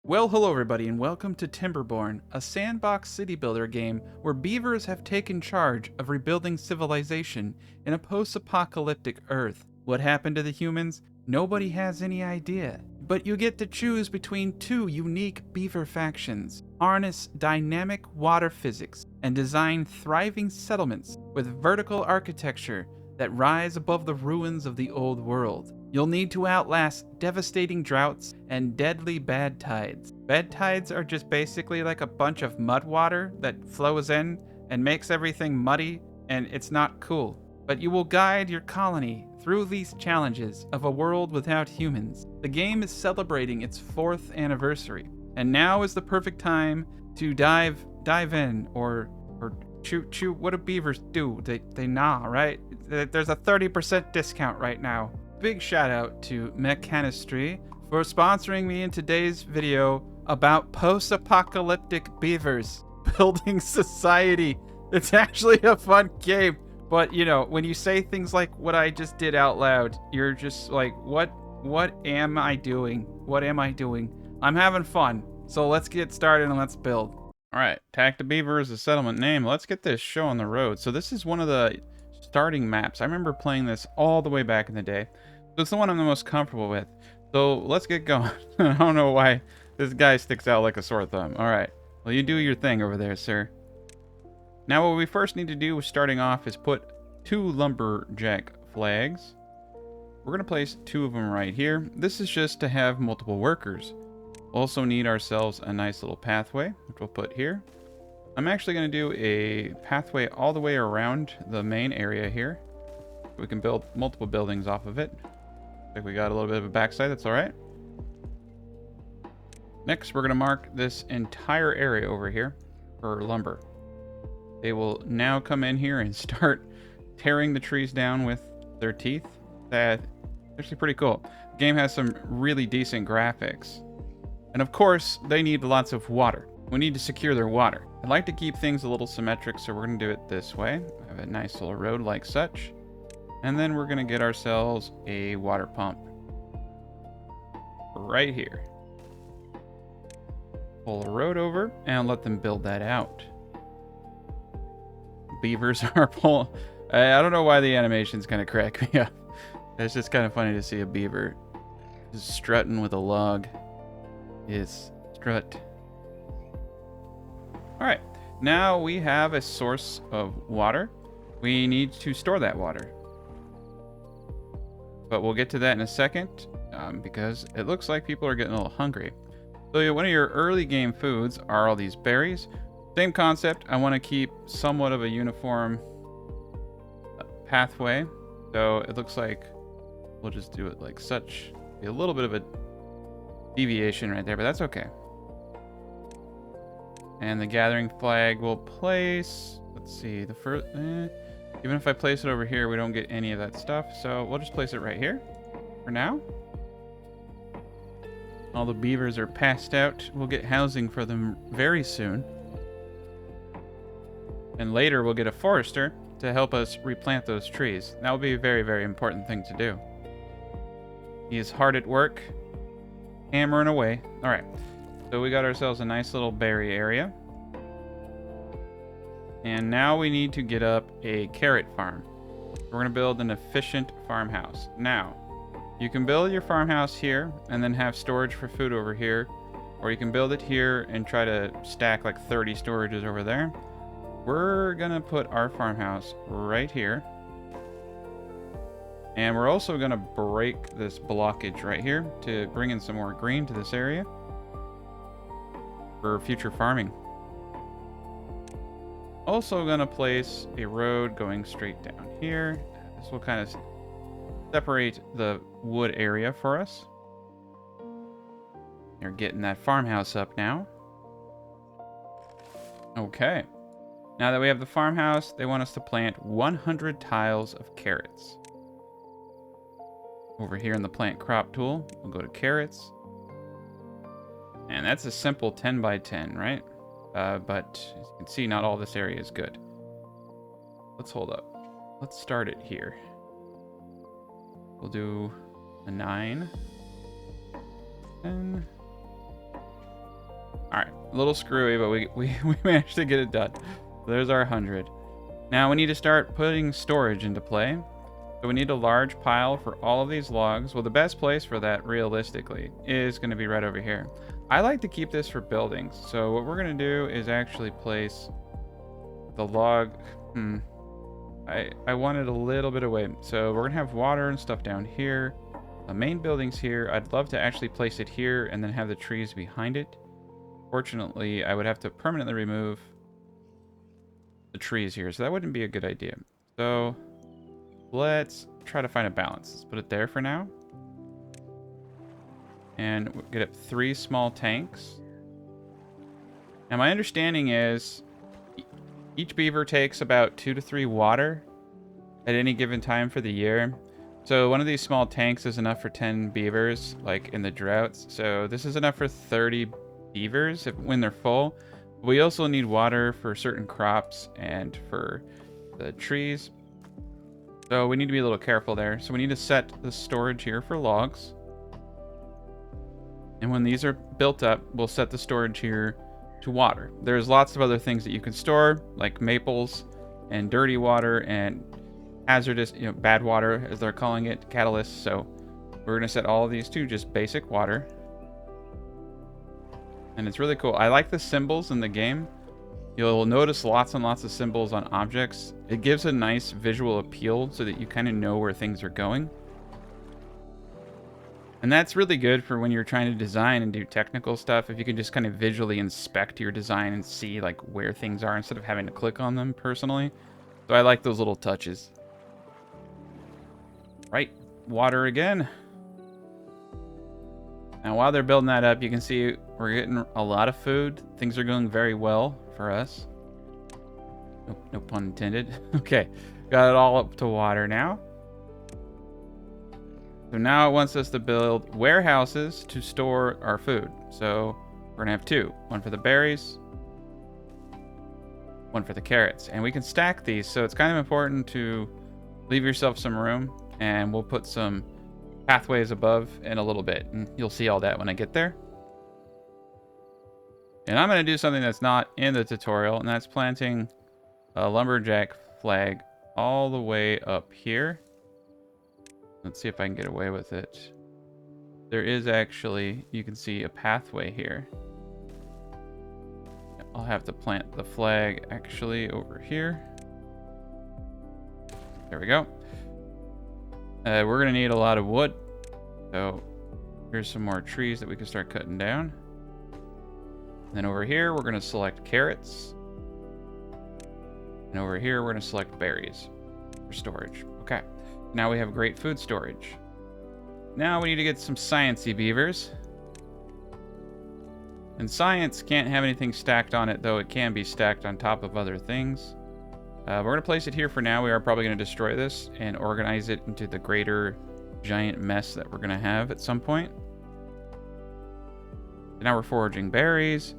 Well, hello everybody, and welcome to Timberborn, a sandbox city builder game where beavers have taken charge of rebuilding civilization in a post-apocalyptic Earth. What happened to the humans? Nobody has any idea. But you get to choose between two unique beaver factions, harness dynamic water physics, and design thriving settlements with vertical architecture that rise above the ruins of the old world. You'll need to outlast devastating droughts and deadly bad tides. Bad tides are just basically like a bunch of mud water that flows in and makes everything muddy, and it's not cool. But you will guide your colony through these challenges of a world without humans. The game is celebrating its 4th anniversary, and now is the perfect time to dive in or chew. What do beavers do? They gnaw, right? There's a 30% discount right now. Big shout out to Forestry for sponsoring me in today's video about post-apocalyptic beavers building society. It's actually a fun game, but you know, when you say things like what I just did out loud, you're just like, what am I doing? What am I doing? I'm having fun. So let's get started and let's build. All right, Attack the Beaver is the settlement name. Let's get this show on the road. So this is one of the starting maps. I remember playing this all the way back in the day. So it's the one I'm the most comfortable with. So let's get going. I don't know why this guy sticks out like a sore thumb. All right, well, you do your thing over there, sir. Now what we first need to do starting off is put 2 lumberjack flags. We're going to place 2 of them right here. This is just to have multiple workers. Also need ourselves a nice little pathway, which we'll put here. I'm actually going to do a pathway all the way around the main area here. We can build multiple buildings off of it. Looks like we got a little bit of a backside, that's all right. Next, we're going to mark this entire area over here for lumber. They will now come in here and start tearing the trees down with their teeth. That's actually pretty cool. The game has some really decent graphics. And of course, they need lots of water. We need to secure their water. I'd like to keep things a little symmetric, so we're going to do it this way. Have a nice little road like such. And then we're going to get ourselves a water pump right here. Pull the road over and let them build that out. Beavers are pulling. I don't know why the animation's kind of crack me up. It's just kind of funny to see a beaver just strutting with a log. Is strut. All right, now we have a source of water. We need to store that water, but we'll get to that in a second because it looks like people are getting a little hungry. So one of your early game foods are all these berries. Same concept. I want to keep somewhat of a uniform pathway, so it looks like we'll just do it like such. Be a little bit of a deviation right there, but that's okay. And the gathering flag will place, let's see, the first, even if I place it over here, we don't get any of that stuff. So we'll just place it right here for now. All the beavers are passed out. We'll get housing for them very soon. And later we'll get a forester to help us replant those trees. That will be a very, very important thing to do. He is hard at work, hammering away. All right, so we got ourselves a nice little berry area. And now we need to get up a carrot farm. We're going to build an efficient farmhouse. Now, you can build your farmhouse here and then have storage for food over here. Or you can build it here and try to stack like 30 storages over there. We're going to put our farmhouse right here. And we're also going to break this blockage right here to bring in some more green to this area for future farming. Also going to place a road going straight down here. This will kind of separate the wood area for us. They're getting that farmhouse up now. Okay. Now that we have the farmhouse, they want us to plant 100 tiles of carrots. Over here in the plant crop tool, we'll go to carrots. And that's a simple 10 by 10, right? But as you can see, not all this area is good. Let's hold up. Let's start it here. We'll do a 9, 10, All right, a little screwy, but we managed to get it done. There's our 100. Now we need to start putting storage into play. So we need a large pile for all of these logs. Well, the best place for that, realistically, is going to be right over here. I like to keep this for buildings. So what we're going to do is actually place the log. I want it a little bit away. So we're going to have water and stuff down here. The main building's here. I'd love to actually place it here and then have the trees behind it. Fortunately, I would have to permanently remove the trees here, so that wouldn't be a good idea. So let's try to find a balance. Let's put it there for now. And we'll get up 3 small tanks. Now my understanding is each beaver takes about 2 to 3 water at any given time for the year. So one of these small tanks is enough for 10 beavers, like in the droughts. So this is enough for 30 beavers when they're full. We also need water for certain crops and for the trees. So we need to be a little careful there. So we need to set the storage here for logs. And when these are built up, we'll set the storage here to water. There's lots of other things that you can store, like maples and dirty water and hazardous, bad water, as they're calling it, catalysts. So we're going to set all of these to just basic water. And it's really cool. I like the symbols in the game. You'll notice lots and lots of symbols on objects. It gives a nice visual appeal so that you kind of know where things are going. And that's really good for when you're trying to design and do technical stuff. If you can just kind of visually inspect your design and see like where things are instead of having to click on them personally. So I like those little touches. Right, water again. Now while they're building that up, you can see we're getting a lot of food. Things are going very well for us. No pun intended. Okay, got it all up to water now. So now it wants us to build warehouses to store our food. So we're gonna have 2. One for the berries, one for the carrots. And we can stack these, so it's kind of important to leave yourself some room. And we'll put some pathways above in a little bit. And you'll see all that when I get there. And I'm gonna do something that's not in the tutorial, and that's planting a lumberjack flag all the way up here. Let's see if I can get away with it. There is actually, you can see a pathway here. I'll have to plant the flag actually over here. There we go. We're gonna need a lot of wood. So here's some more trees that we can start cutting down. And then over here, we're gonna select carrots. And over here, we're gonna select berries for storage. Okay. Now we have great food storage. Now we need to get some sciencey beavers. And science can't have anything stacked on it, though it can be stacked on top of other things. We're going to place it here for now. We are probably going to destroy this and organize it into the greater giant mess that we're going to have at some point. So now we're foraging berries.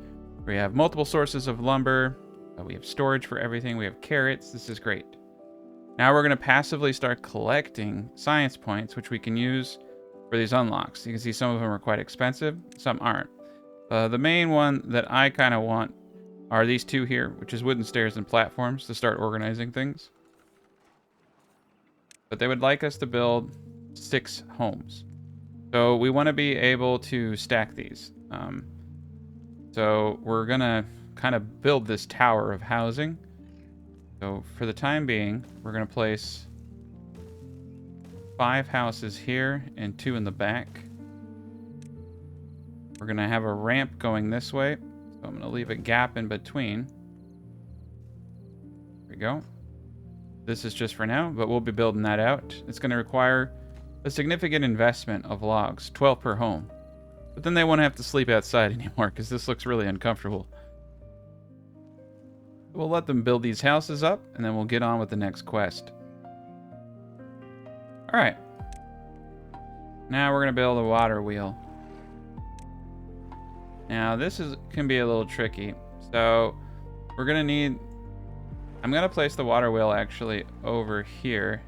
We have multiple sources of lumber. We have storage for everything. We have carrots. This is great. Now we're going to passively start collecting science points, which we can use for these unlocks. You can see some of them are quite expensive, some aren't. The main one that I kind of want are these 2 here, which is wooden stairs and platforms to start organizing things. But they would like us to build 6 homes. So we want to be able to stack these. So we're going to kind of build this tower of housing. So for the time being, we're going to place 5 houses here and 2 in the back. We're going to have a ramp going this way. So I'm going to leave a gap in between. There we go. This is just for now, but we'll be building that out. It's going to require a significant investment of logs, 12 per home. But then they won't have to sleep outside anymore because this looks really uncomfortable. We'll let them build these houses up, and then we'll get on with the next quest. Alright. Now we're going to build a water wheel. Now this can be a little tricky. So we're going to need... I'm going to place the water wheel actually over here.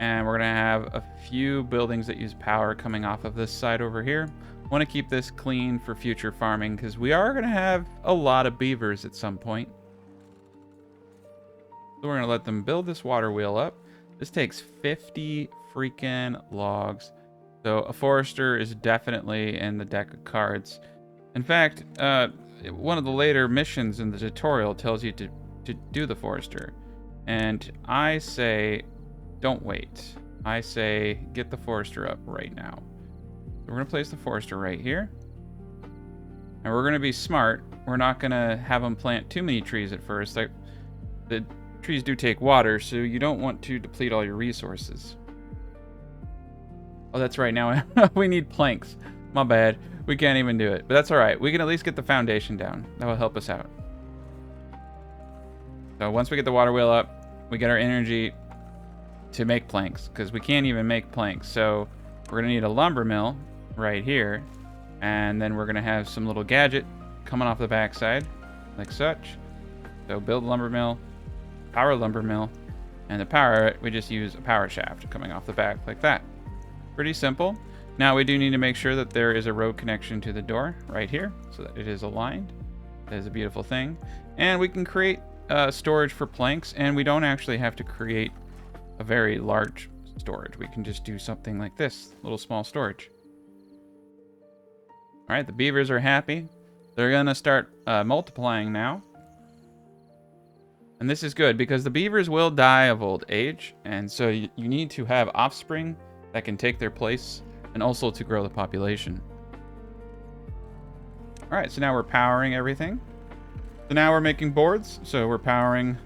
And we're going to have a few buildings that use power coming off of this side over here. Want to keep this clean for future farming because we are going to have a lot of beavers at some point. So we're going to let them build this water wheel up. This takes 50 freaking logs. So a forester is definitely in the deck of cards. In fact, one of the later missions in the tutorial tells you to do the forester. And I say, don't wait. I say, get the forester up right now. So we're going to place the forester right here. And we're going to be smart. We're not going to have them plant too many trees at first. Like, the trees do take water, so you don't want to deplete all your resources. Oh, that's right. Now we need planks. My bad. We can't even do it. But that's all right. We can at least get the foundation down. That will help us out. So once we get the water wheel up, we get our energy to make planks, because we can't even make planks. So we're going to need a lumber mill right here. And then we're going to have some little gadget coming off the backside, like such. So build a lumber mill, power lumber mill, and to power it, we just use a power shaft coming off the back like that. Pretty simple. Now we do need to make sure that there is a road connection to the door right here so that it is aligned. That is a beautiful thing. And we can create storage for planks, and we don't actually have to create a very large storage. We can just do something like this, little small storage. All right, the beavers are happy. They're gonna start multiplying now. And this is good because the beavers will die of old age. And so you need to have offspring that can take their place and also to grow the population. All right, so now we're powering everything. So now we're making boards. So we're powering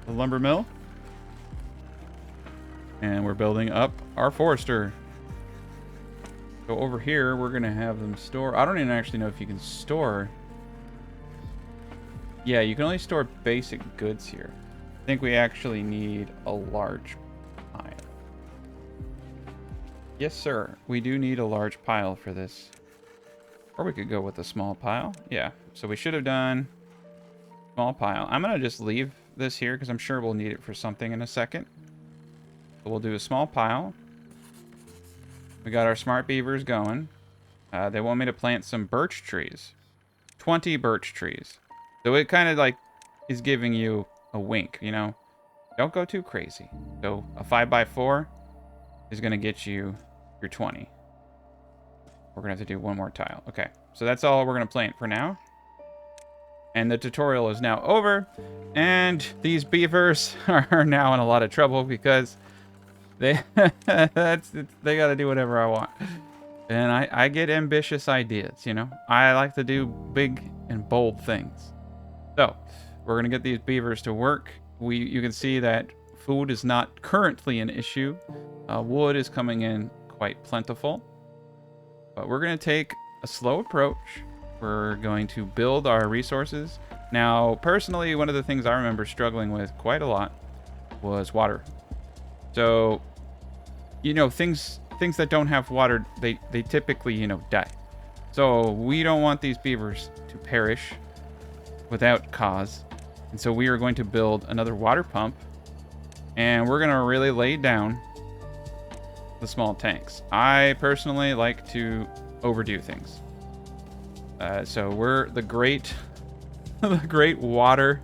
the lumber mill. And we're building up our forester. So over here, we're going to have them store. I don't even actually know if you can store. Yeah, you can only store basic goods here. I think we actually need a large pile. Yes, sir. We do need a large pile for this. Or we could go with a small pile. Yeah, so we should have done small pile. I'm going to just leave this here because I'm sure we'll need it for something in a second. So we'll do a small pile. We got our smart beavers going. They want me to plant some birch trees. 20 birch trees. So it kind of like is giving you a wink, you know? Don't go too crazy. So a 5x4 is going to get you your 20. We're going to have to do one more tile. Okay, so that's all we're going to plant for now. And the tutorial is now over. And these beavers are now in a lot of trouble because they got to do whatever I want. And I get ambitious ideas, you know? I like to do big and bold things. So we're going to get these beavers to work. You can see that food is not currently an issue. Wood is coming in quite plentiful. But we're going to take a slow approach. We're going to build our resources. Now, personally, one of the things I remember struggling with quite a lot was water. So, you know, things that don't have water, they typically, you know, die. So we don't want these beavers to perish without cause. And so we are going to build another water pump. And we're going to really lay down the small tanks. I personally like to overdo things. So we're the great water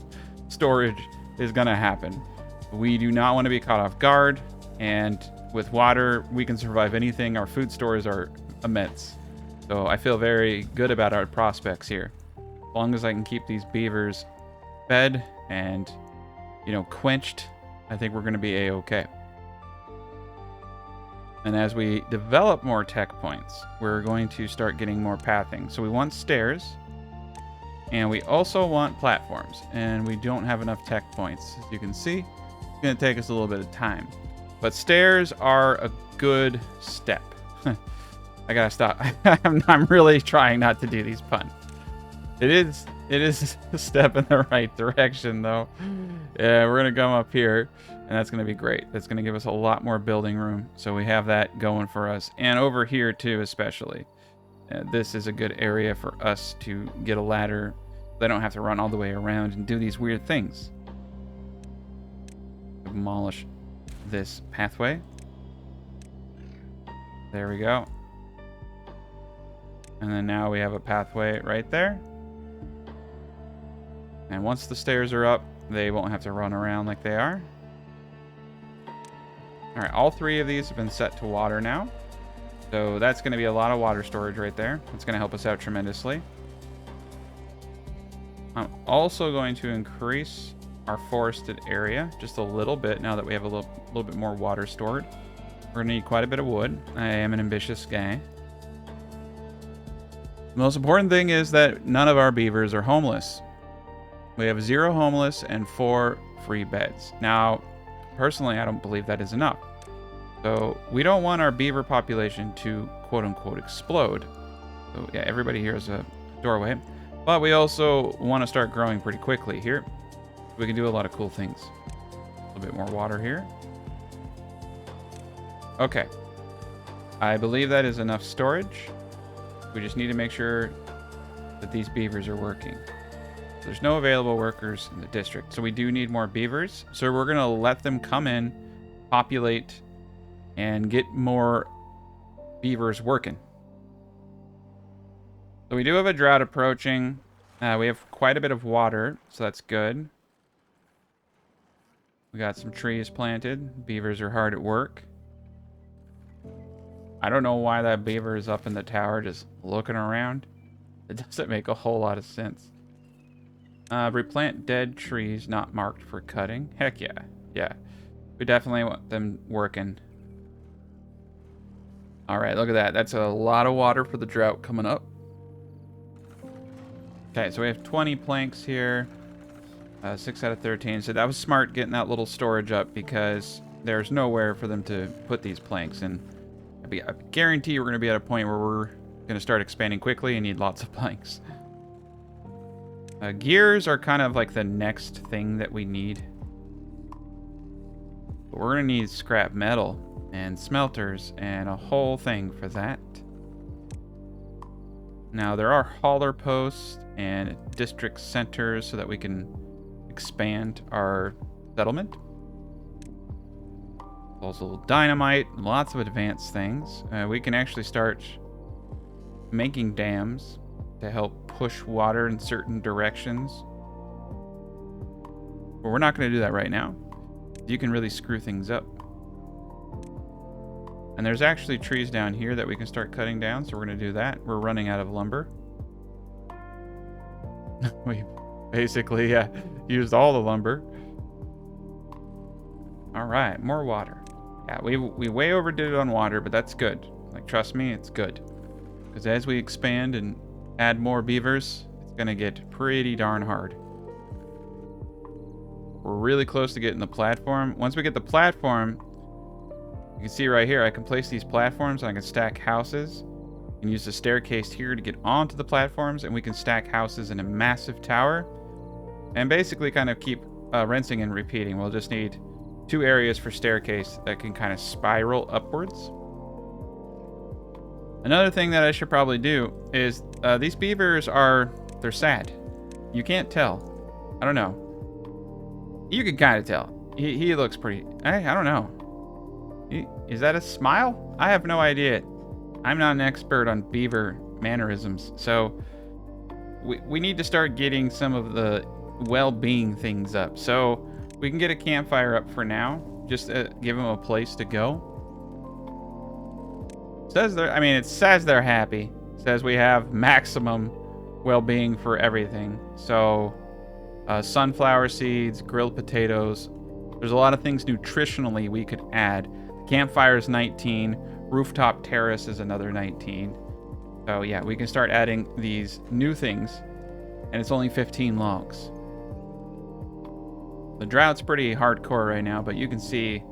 storage is going to happen. We do not want to be caught off guard. And with water, we can survive anything. Our food stores are immense. So I feel very good about our prospects here. As long as I can keep these beavers fed and, you know, quenched, I think we're going to be a-okay. And as we develop more tech points, we're going to start getting more pathing. So we want stairs, and we also want platforms. And we don't have enough tech points. As you can see, it's going to take us a little bit of time. But stairs are a good step. I gotta stop. I'm really trying not to do these puns. It is a step in the right direction, though. Yeah, we're gonna come up here, and that's gonna be great. That's gonna give us a lot more building room, so we have that going for us. And over here too, especially. This is a good area for us to get a ladder. They don't have to run all the way around and do these weird things. Demolish this pathway. There we go. And then now we have a pathway right there. And once the stairs are up, they won't have to run around like they are. All right, all 3 of these have been set to water now. So that's going to be a lot of water storage right there. It's going to help us out tremendously. I'm also going to increase our forested area just a little bit now that we have a little bit more water stored. We're going to need quite a bit of wood. I am an ambitious guy. The most important thing is that none of our beavers are homeless. We have 0 homeless and 4 free beds. Now, personally, I don't believe that is enough. So we don't want our beaver population to quote-unquote explode. So yeah, everybody here is a doorway. But we also want to start growing pretty quickly here. We can do a lot of cool things. A little bit more water here. Okay. I believe that is enough storage. We just need to make sure that these beavers are working. There's no available workers in the district, so we do need more beavers. So we're going to let them come in, populate, and get more beavers working. So we do have a drought approaching. We have quite a bit of water, so that's good. We got some trees planted. Beavers are hard at work. I don't know why that beaver is up in the tower just looking around. It doesn't make a whole lot of sense. Replant dead trees not marked for cutting. Heck yeah. Yeah. We definitely want them working. Alright, look at that. That's a lot of water for the drought coming up. Okay, so we have 20 planks here. 6 out of 13. So that was smart getting that little storage up because there's nowhere for them to put these planks. And I guarantee we're going to be at a point where we're going to start expanding quickly and need lots of planks. Gears are kind of like the next thing that we need. But we're going to need scrap metal and smelters and a whole thing for that. Now, there are hauler posts and district centers so that we can expand our settlement. Also dynamite, lots of advanced things. We can actually start making dams to help push water in certain directions. But we're not going to do that right now. You can really screw things up. And there's actually trees down here that we can start cutting down, so we're going to do that. We're running out of lumber. We basically used all the lumber. All right, more water. Yeah, we way overdid it on water, but that's good. Like, trust me, it's good. Because as we expand and add more beavers, it's going to get pretty darn hard. We're really close to getting the platform. Once we get the platform, you can see right here, I can place these platforms and I can stack houses and use the staircase here to get onto the platforms, and we can stack houses in a massive tower and basically kind of keep rinsing and repeating. We'll just need 2 areas for staircase that can kind of spiral upwards. Another thing that I should probably do is these beavers they're sad. You can't tell. I don't know. You can kind of tell. He looks pretty, I don't know. Is that a smile? I have no idea. I'm not an expert on beaver mannerisms, so we need to start getting some of the well-being things up. So we can get a campfire up for now, just to give them a place to go. It says they're happy. It says we have maximum well-being for everything. So sunflower seeds, grilled potatoes. There's a lot of things nutritionally we could add. Campfire is 19. Rooftop terrace is another 19. So yeah, we can start adding these new things, and it's only 15 logs. The drought's pretty hardcore right now, but you can see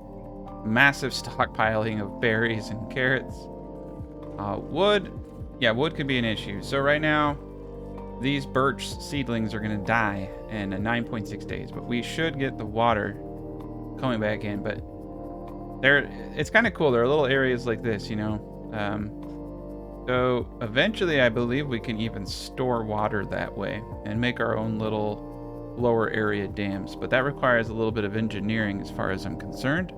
massive stockpiling of berries and carrots. Wood could be an issue. So right now, these birch seedlings are going to die in 9.6 days, but we should get the water coming back in. But it's kind of cool. There are little areas like this, you know. So eventually, I believe we can even store water that way and make our own little lower area dams. But that requires a little bit of engineering as far as I'm concerned.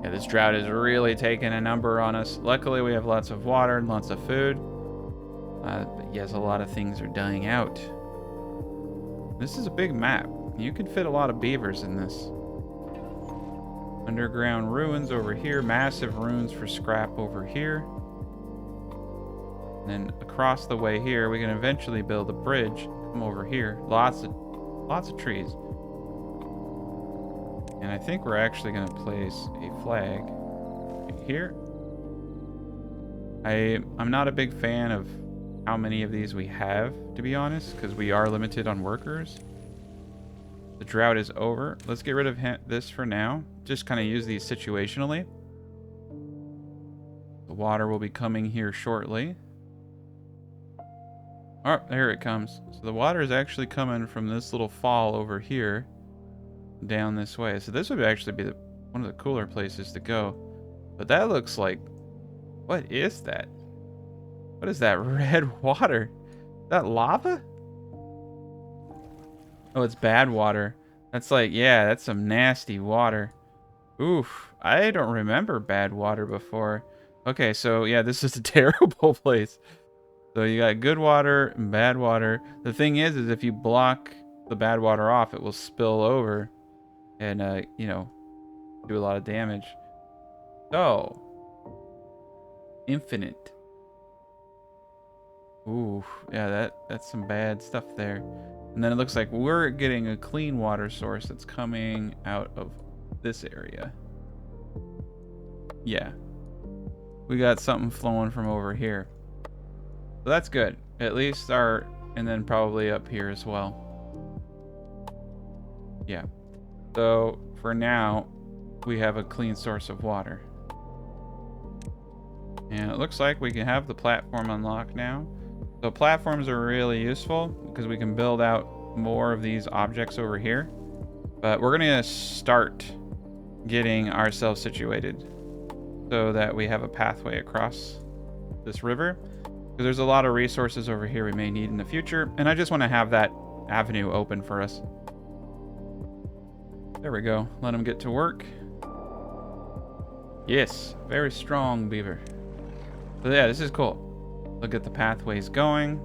Yeah, this drought is really taking a number on us. Luckily, we have lots of water and lots of food. But yes, a lot of things are dying out. This is a big map. You could fit a lot of beavers in this. Underground ruins over here. Massive ruins for scrap over here. And then across the way here, we can eventually build a bridge. Come over here. Lots of trees. And I think we're actually going to place a flag right here. I'm not a big fan of how many of these we have, to be honest, because we are limited on workers. The drought is over. Let's get rid of this for now. Just kind of use these situationally. The water will be coming here shortly. Oh, there it comes. So the water is actually coming from this little fall over here down this way. So this would actually be one of the cooler places to go. But that looks like... What is that? What is that red water? Is that lava? Oh, it's Badwater. That's like, yeah, that's some nasty water. Oof, I don't remember Badwater before. Okay, so yeah, this is a terrible place. So you got good water and bad water. The thing is if you block the bad water off, it will spill over and, you know, do a lot of damage. So, infinite. Ooh, yeah, that's some bad stuff there. And then it looks like we're getting a clean water source that's coming out of this area. Yeah. We got something flowing from over here. So that's good. At least our... And then probably up here as well. Yeah. So, for now, we have a clean source of water. And it looks like we can have the platform unlocked now. So platforms are really useful because we can build out more of these objects over here. But we're going to start getting ourselves situated so that we have a pathway across this river. Because there's a lot of resources over here we may need in the future. And I just want to have that avenue open for us. There we go. Let them get to work. Yes, very strong beaver. So yeah, this is cool. We'll get the pathways going,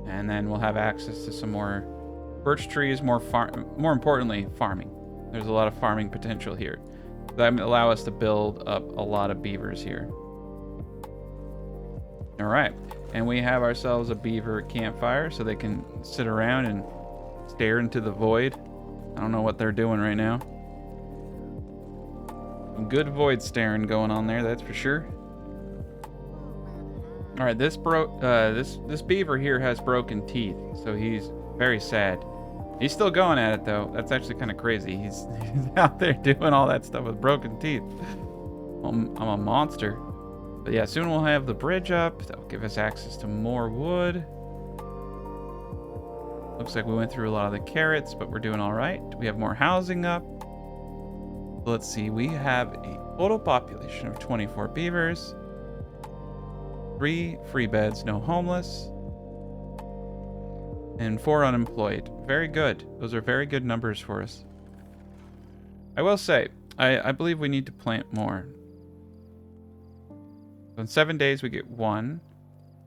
and then we'll have access to some more birch trees, more importantly, farming. There's a lot of farming potential here. That will allow us to build up a lot of beavers here. All right, and we have ourselves a beaver campfire so they can sit around and stare into the void. I don't know what they're doing right now. Some good void staring going on there, that's for sure. All right, this beaver here has broken teeth, so he's very sad. He's still going at it though. That's actually kind of crazy. He's out there doing all that stuff with broken teeth. I'm a monster. But yeah, soon we'll have the bridge up. That'll give us access to more wood. Looks like we went through a lot of the carrots, but we're doing all right. We have more housing up. Let's see, we have a total population of 24 beavers. 3 free beds, no homeless, and 4 unemployed. Very good. Those are very good numbers for us. I will say, I believe we need to plant more. So in 7 days we get 1.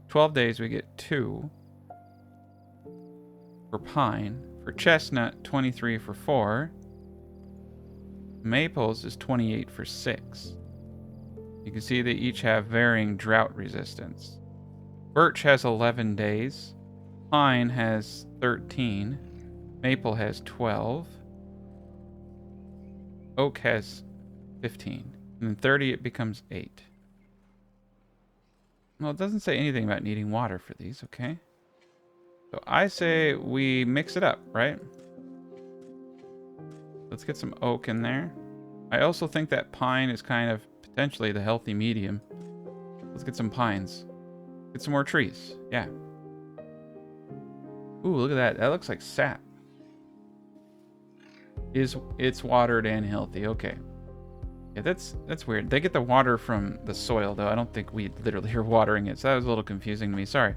12 days we get 2. For pine. For chestnut, 23 for 4. Maples is 28 for 6. You can see they each have varying drought resistance. Birch has 11 days. Pine has 13. Maple has 12. Oak has 15. And then 30 it becomes 8. Well, it doesn't say anything about needing water for these, okay? So I say we mix it up, right? Let's get some oak in there. I also think that pine is kind of potentially the healthy medium. Let's get some pines. Get some more trees. Yeah. Ooh, look at that. That looks like sap. It's watered and healthy. Okay. Yeah, that's weird. They get the water from the soil, though. I don't think we literally are watering it, so that was a little confusing to me. Sorry.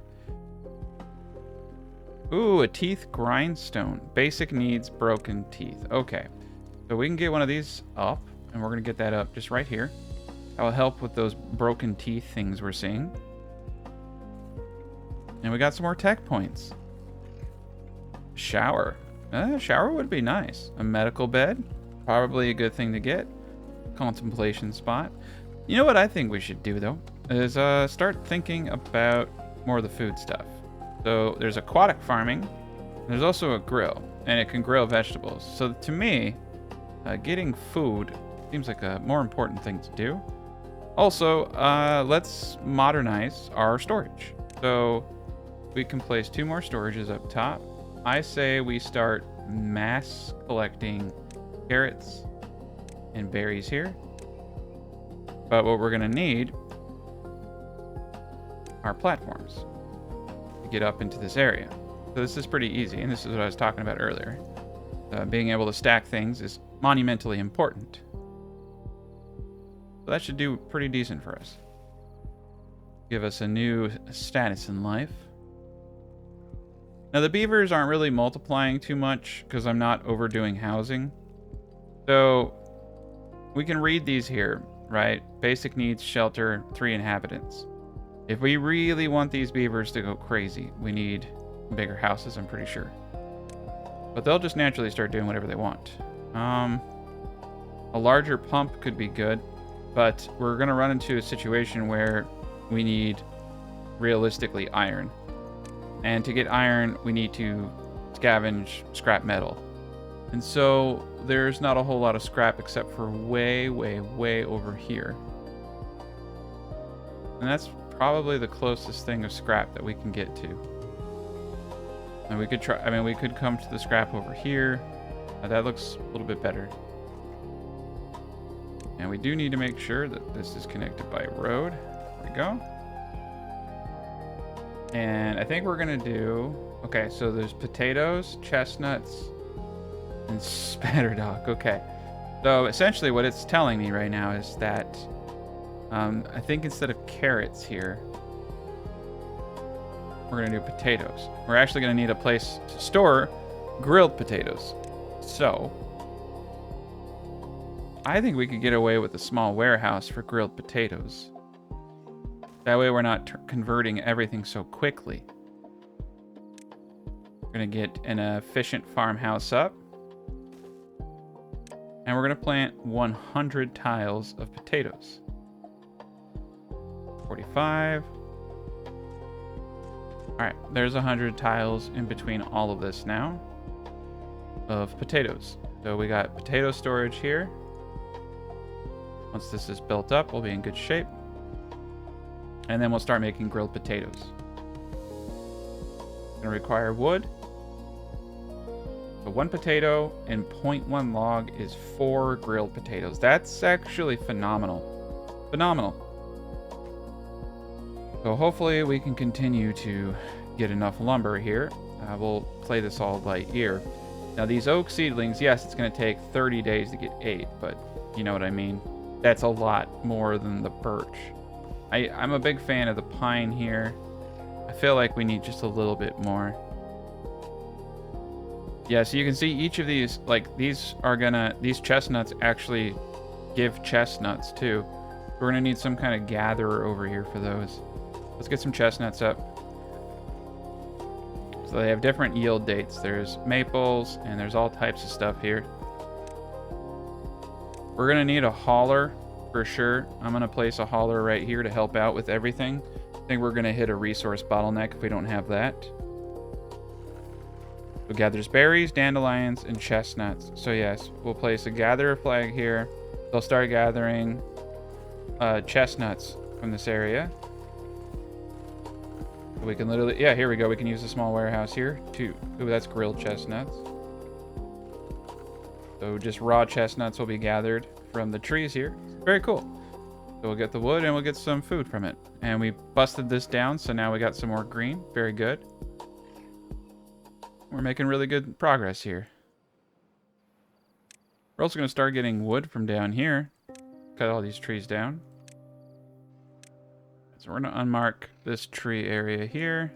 Ooh, a teeth grindstone. Basic needs, broken teeth. Okay. So we can get one of these up. And we're going to get that up just right here. That will help with those broken teeth things we're seeing. And we got some more tech points. Shower. Shower would be nice. A medical bed. Probably a good thing to get. Contemplation spot. You know what I think we should do, though? Is start thinking about more of the food stuff. So there's aquatic farming. There's also a grill. And it can grill vegetables. So to me, getting food seems like a more important thing to do. Also, let's modernize our storage. So we can place 2 more storages up top. I say we start mass collecting carrots and berries here. But what we're going to need are platforms to get up into this area. So this is pretty easy, and this is what I was talking about earlier. Being able to stack things is monumentally important. So that should do pretty decent for us. Give us a new status in life. Now the beavers aren't really multiplying too much because I'm not overdoing housing. So we can read these here, right? Basic needs, shelter, 3 inhabitants. If we really want these beavers to go crazy, we need bigger houses, I'm pretty sure. But they'll just naturally start doing whatever they want. A larger pump could be good, but we're going to run into a situation where we need, realistically, iron. And to get iron, we need to scavenge scrap metal. And so there's not a whole lot of scrap except for way, way, way over here. And that's probably the closest thing of scrap that we can get to. And we could try, I mean, we could come to the scrap over here. That looks a little bit better. And we do need to make sure that this is connected by a road. There we go. And I think we're gonna do, okay, so there's potatoes, chestnuts, and spatterdock. Okay. So essentially what it's telling me right now is that I think instead of carrots here, we're gonna do potatoes. We're actually gonna need a place to store grilled potatoes. So I think we could get away with a small warehouse for grilled potatoes. That way we're not converting everything so quickly. We're gonna get an efficient farmhouse up. And we're gonna plant 100 tiles of potatoes. 45. All right, there's 100 tiles in between all of this now of potatoes. So we got potato storage here. Once this is built up, we'll be in good shape. And then we'll start making grilled potatoes. Gonna require wood. So 1 potato and 0.1 log is 4 grilled potatoes. That's actually phenomenal. Phenomenal. So hopefully we can continue to get enough lumber here. We'll play this all by ear. Now these oak seedlings, yes, it's going to take 30 days to get 8, but you know what I mean. That's a lot more than the birch. I'm a big fan of the pine here. I feel like we need just a little bit more. Yeah, so you can see each of these, like these chestnuts actually give chestnuts too. We're gonna need some kind of gatherer over here for those. Let's get some chestnuts up. So they have different yield dates. There's maples and there's all types of stuff here. We're gonna need a hauler for sure. I'm gonna place a hauler right here to help out with everything. I think we're gonna hit a resource bottleneck if we don't have that. So gathers berries, dandelions, and chestnuts. So yes, we'll place a gatherer flag here. They'll start gathering chestnuts from this area. We can literally, yeah, here we go. We can use a small warehouse here too. Ooh, that's grilled chestnuts. So just raw chestnuts will be gathered from the trees here. Very cool. So we'll get the wood and we'll get some food from it. And we busted this down, so now we got some more green. Very good. We're making really good progress here. We're also going to start getting wood from down here. Cut all these trees down. So we're going to unmark this tree area here.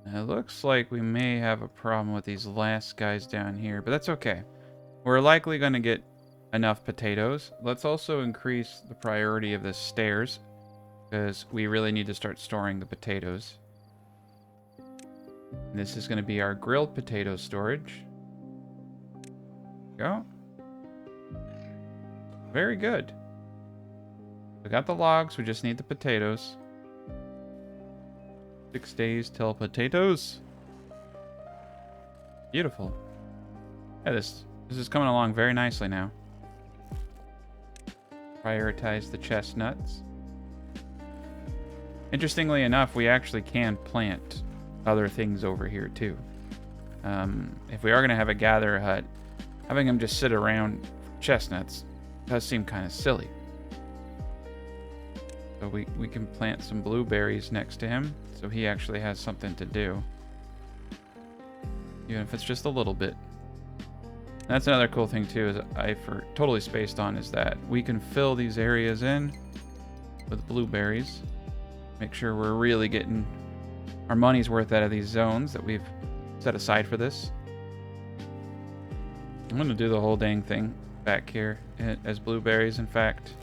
And it looks like we may have a problem with these last guys down here, but that's okay. We're likely going to get enough potatoes. Let's also increase the priority of the stairs, because we really need to start storing the potatoes. And this is going to be our grilled potato storage. Go. Very good. We got the logs, we just need the potatoes. 6 days till potatoes. Beautiful. Yeah, this is coming along very nicely now. Prioritize the chestnuts. Interestingly enough, we actually can plant other things over here too. If we are going to have a gatherer hut, having them just sit around chestnuts does seem kind of silly. So we can plant some blueberries next to him, so he actually has something to do. Even if it's just a little bit. And that's another cool thing too, is I totally spaced on, is that we can fill these areas in with blueberries. Make sure we're really getting our money's worth out of these zones that we've set aside for this. I'm going to do the whole dang thing back here as blueberries. In fact,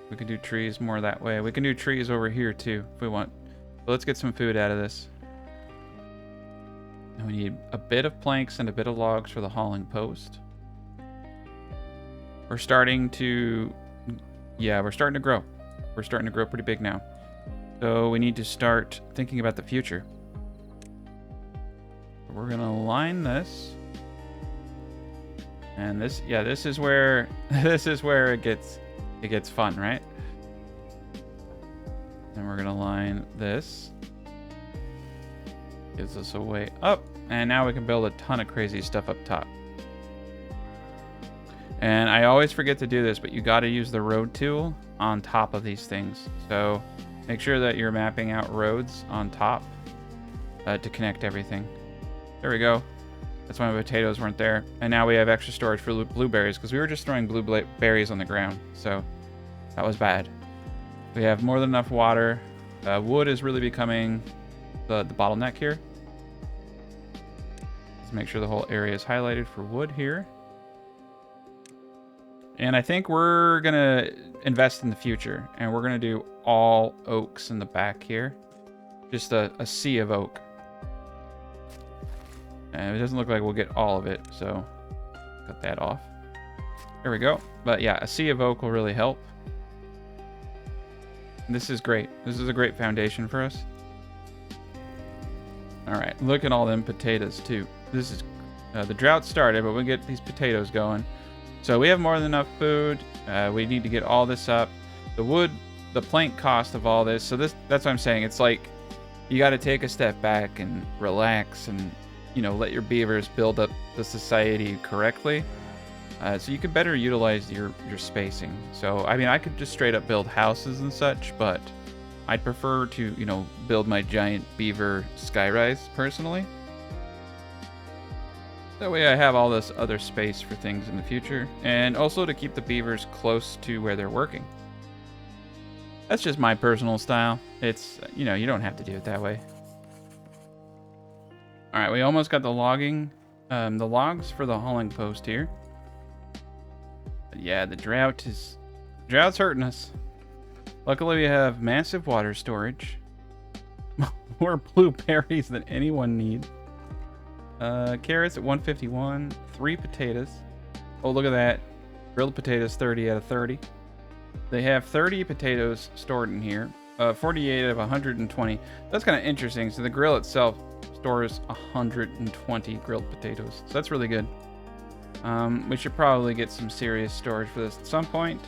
we can do trees more that way. We can do trees over here too if we want. But let's get some food out of this. And we need a bit of planks and a bit of logs for the hauling post. We're starting to grow. We're starting to grow pretty big now. So we need to start thinking about the future. We're gonna line this. And this is where it gets fun, right? And we're gonna line this. Gives us a way up, and now we can build a ton of crazy stuff up top. And I always forget to do this, but you got to use the road tool on top of these things. So make sure that you're mapping out roads on top to connect everything. There we go. That's why my potatoes weren't there. And now we have extra storage for blueberries, because we were just throwing blueberries on the ground. So that was bad. We have more than enough water. Wood is really becoming the bottleneck here. Let's make sure the whole area is highlighted for wood here. And I think we're going to invest in the future. And we're going to do all oaks in the back here. Just a sea of oak. And it doesn't look like we'll get all of it, so cut that off. There we go. But yeah, a sea of oak will really help. This is great. This is a great foundation for us. All right, look at all them potatoes too. This is the drought started, but we'll get these potatoes going. So we have more than enough food. We need to get all this up. The wood, the plank cost of all this. So that's what I'm saying. It's like you got to take a step back and relax and, you know, let your beavers build up the society correctly. So you can better utilize your spacing. So, I mean, I could just straight up build houses and such, but I'd prefer to, you know, build my giant beaver skyrise personally. That way I have all this other space for things in the future, and also to keep the beavers close to where they're working. That's just my personal style. It's, you know, you don't have to do it that way. All right, we almost got the logging, the logs for the hauling post here. But yeah, the drought's hurting us. Luckily, we have massive water storage. More blueberries than anyone needs. Carrots at 151. 3 potatoes. Oh, look at that. Grilled potatoes, 30 out of 30. They have 30 potatoes stored in here. 48 out of 120. That's kind of interesting. So the grill itself stores 120 grilled potatoes. So that's really good. We should probably get some serious storage for this at some point.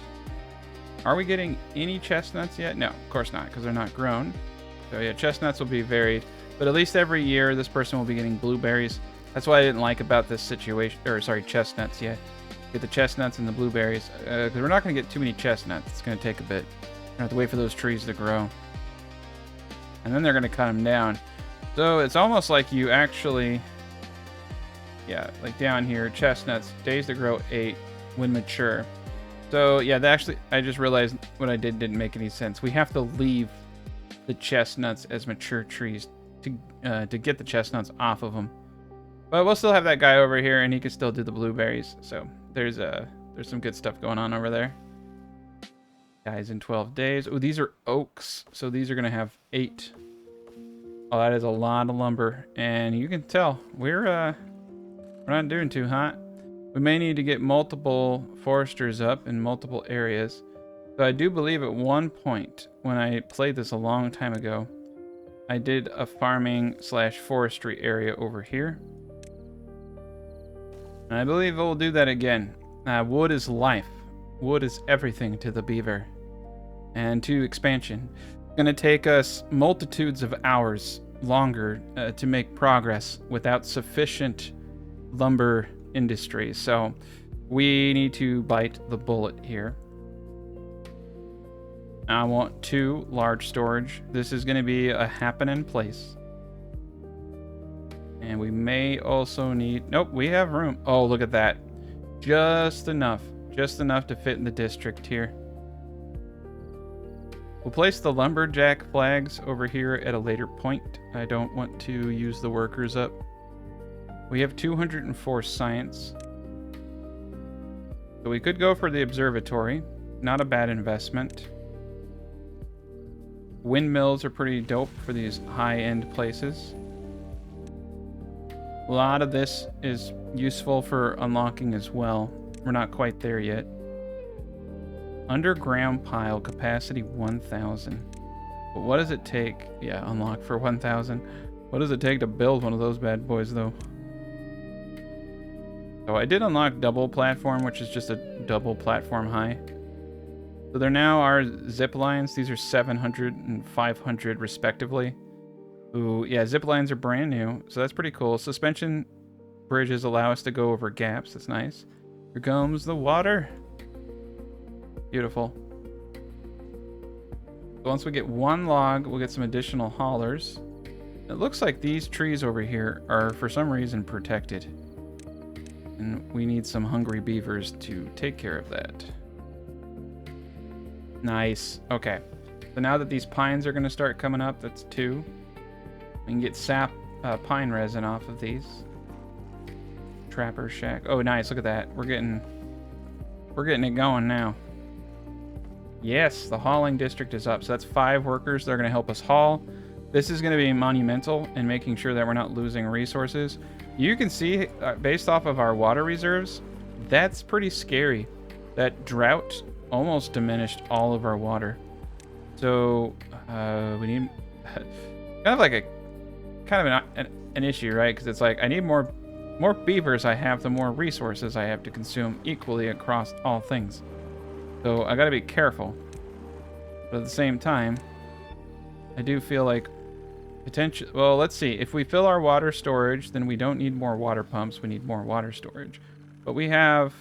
Are we getting any chestnuts yet? No, of course not, because they're not grown. So yeah, chestnuts will be varied. But at least every year, this person will be getting blueberries. That's what I didn't like about this situation. Or, sorry, chestnuts, yeah. Get the chestnuts and the blueberries. Because we're not going to get too many chestnuts. It's going to take a bit. We're going to have to wait for those trees to grow. And then they're going to cut them down. So it's almost like you actually... Yeah, like down here, chestnuts, days to grow 8 when mature. So yeah, I just realized what I did didn't make any sense. We have to leave the chestnuts as mature trees to get the chestnuts off of them. But we'll still have that guy over here, and he can still do the blueberries. So there's There's some good stuff going on over there. Guys, in 12 days. Oh, these are oaks. So these are going to have 8. Oh, that is a lot of lumber. And you can tell we're not doing too hot. We may need to get multiple foresters up in multiple areas. So I do believe at one point when I played this a long time ago, I did a farming / forestry area over here. And I believe we'll do that again. Wood is life. Wood is everything to the beaver. And to expansion. It's going to take us multitudes of hours longer to make progress without sufficient lumber industry. So we need to bite the bullet here. I want 2 large storage. This is going to be a happening place. And we may also need... Nope, we have room. Oh, look at that. Just enough. Just enough to fit in the district here. We'll place the lumberjack flags over here at a later point. I don't want to use the workers up. We have 204 science. So we could go for the observatory. Not a bad investment. Windmills are pretty dope for these high-end places. A lot of this is useful for unlocking as well. We're not quite there yet. Underground pile, capacity 1,000. But what does it take? Yeah, unlock for 1,000. What does it take to build one of those bad boys, though? So I did unlock double platform, which is just a double platform high. So there now are zip lines. These are 700 and 500 respectively. Ooh, yeah, zip lines are brand new, so that's pretty cool. Suspension bridges allow us to go over gaps. That's nice. Here comes the water. Beautiful. So once we get 1 log, we'll get some additional haulers. It looks like these trees over here are, for some reason, protected. And we need some hungry beavers to take care of that. Nice. Okay. So now that these pines are going to start coming up, that's 2. We can get sap pine resin off of these. Trapper shack. Oh, nice. Look at that. We're getting it going now. Yes, the hauling district is up. So that's 5 workers. They're going to help us haul. This is going to be monumental in making sure that we're not losing resources. You can see, based off of our water reserves, that's pretty scary. That drought almost diminished all of our water. So we need kind of an issue, right? Because it's like I need more beavers I have, the more resources I have to consume equally across all things. So I got to be careful. But at the same time, I do feel like potential. Well, let's see. If we fill our water storage, then we don't need more water pumps. We need more water storage. But we have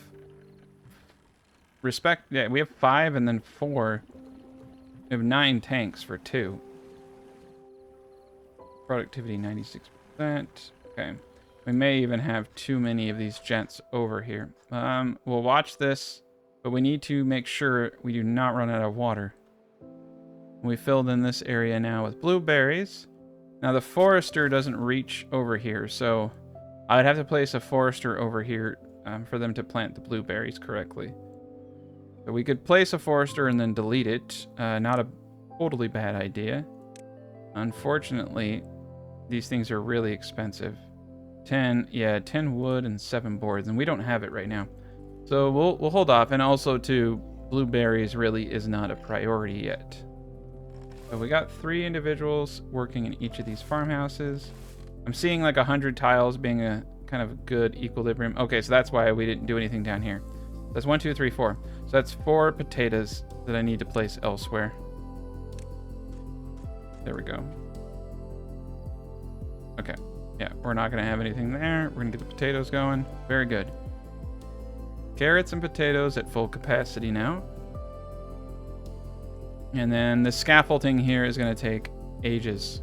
yeah, we have 5 and then 4. We have 9 tanks for 2. Productivity 96%. Okay. We may even have too many of these jets over here. We'll watch this, but we need to make sure we do not run out of water. We filled in this area now with blueberries. Now the forester doesn't reach over here, so I'd have to place a forester over here for them to plant the blueberries correctly. So we could place a forester and then delete it. Not a totally bad idea. Unfortunately, these things are really expensive. 10 wood and 7 boards, and we don't have it right now. So we'll hold off. And also, too, blueberries really is not a priority yet. So we got 3 individuals working in each of these farmhouses. I'm seeing like 100 tiles being a kind of good equilibrium. Okay, so that's why we didn't do anything down here. That's 1, 2, 3, 4. So that's 4 potatoes that I need to place elsewhere. There we go. Okay. Yeah, we're not going to have anything there. We're going to get the potatoes going. Very good. Carrots and potatoes at full capacity now. And then the scaffolding here is going to take ages.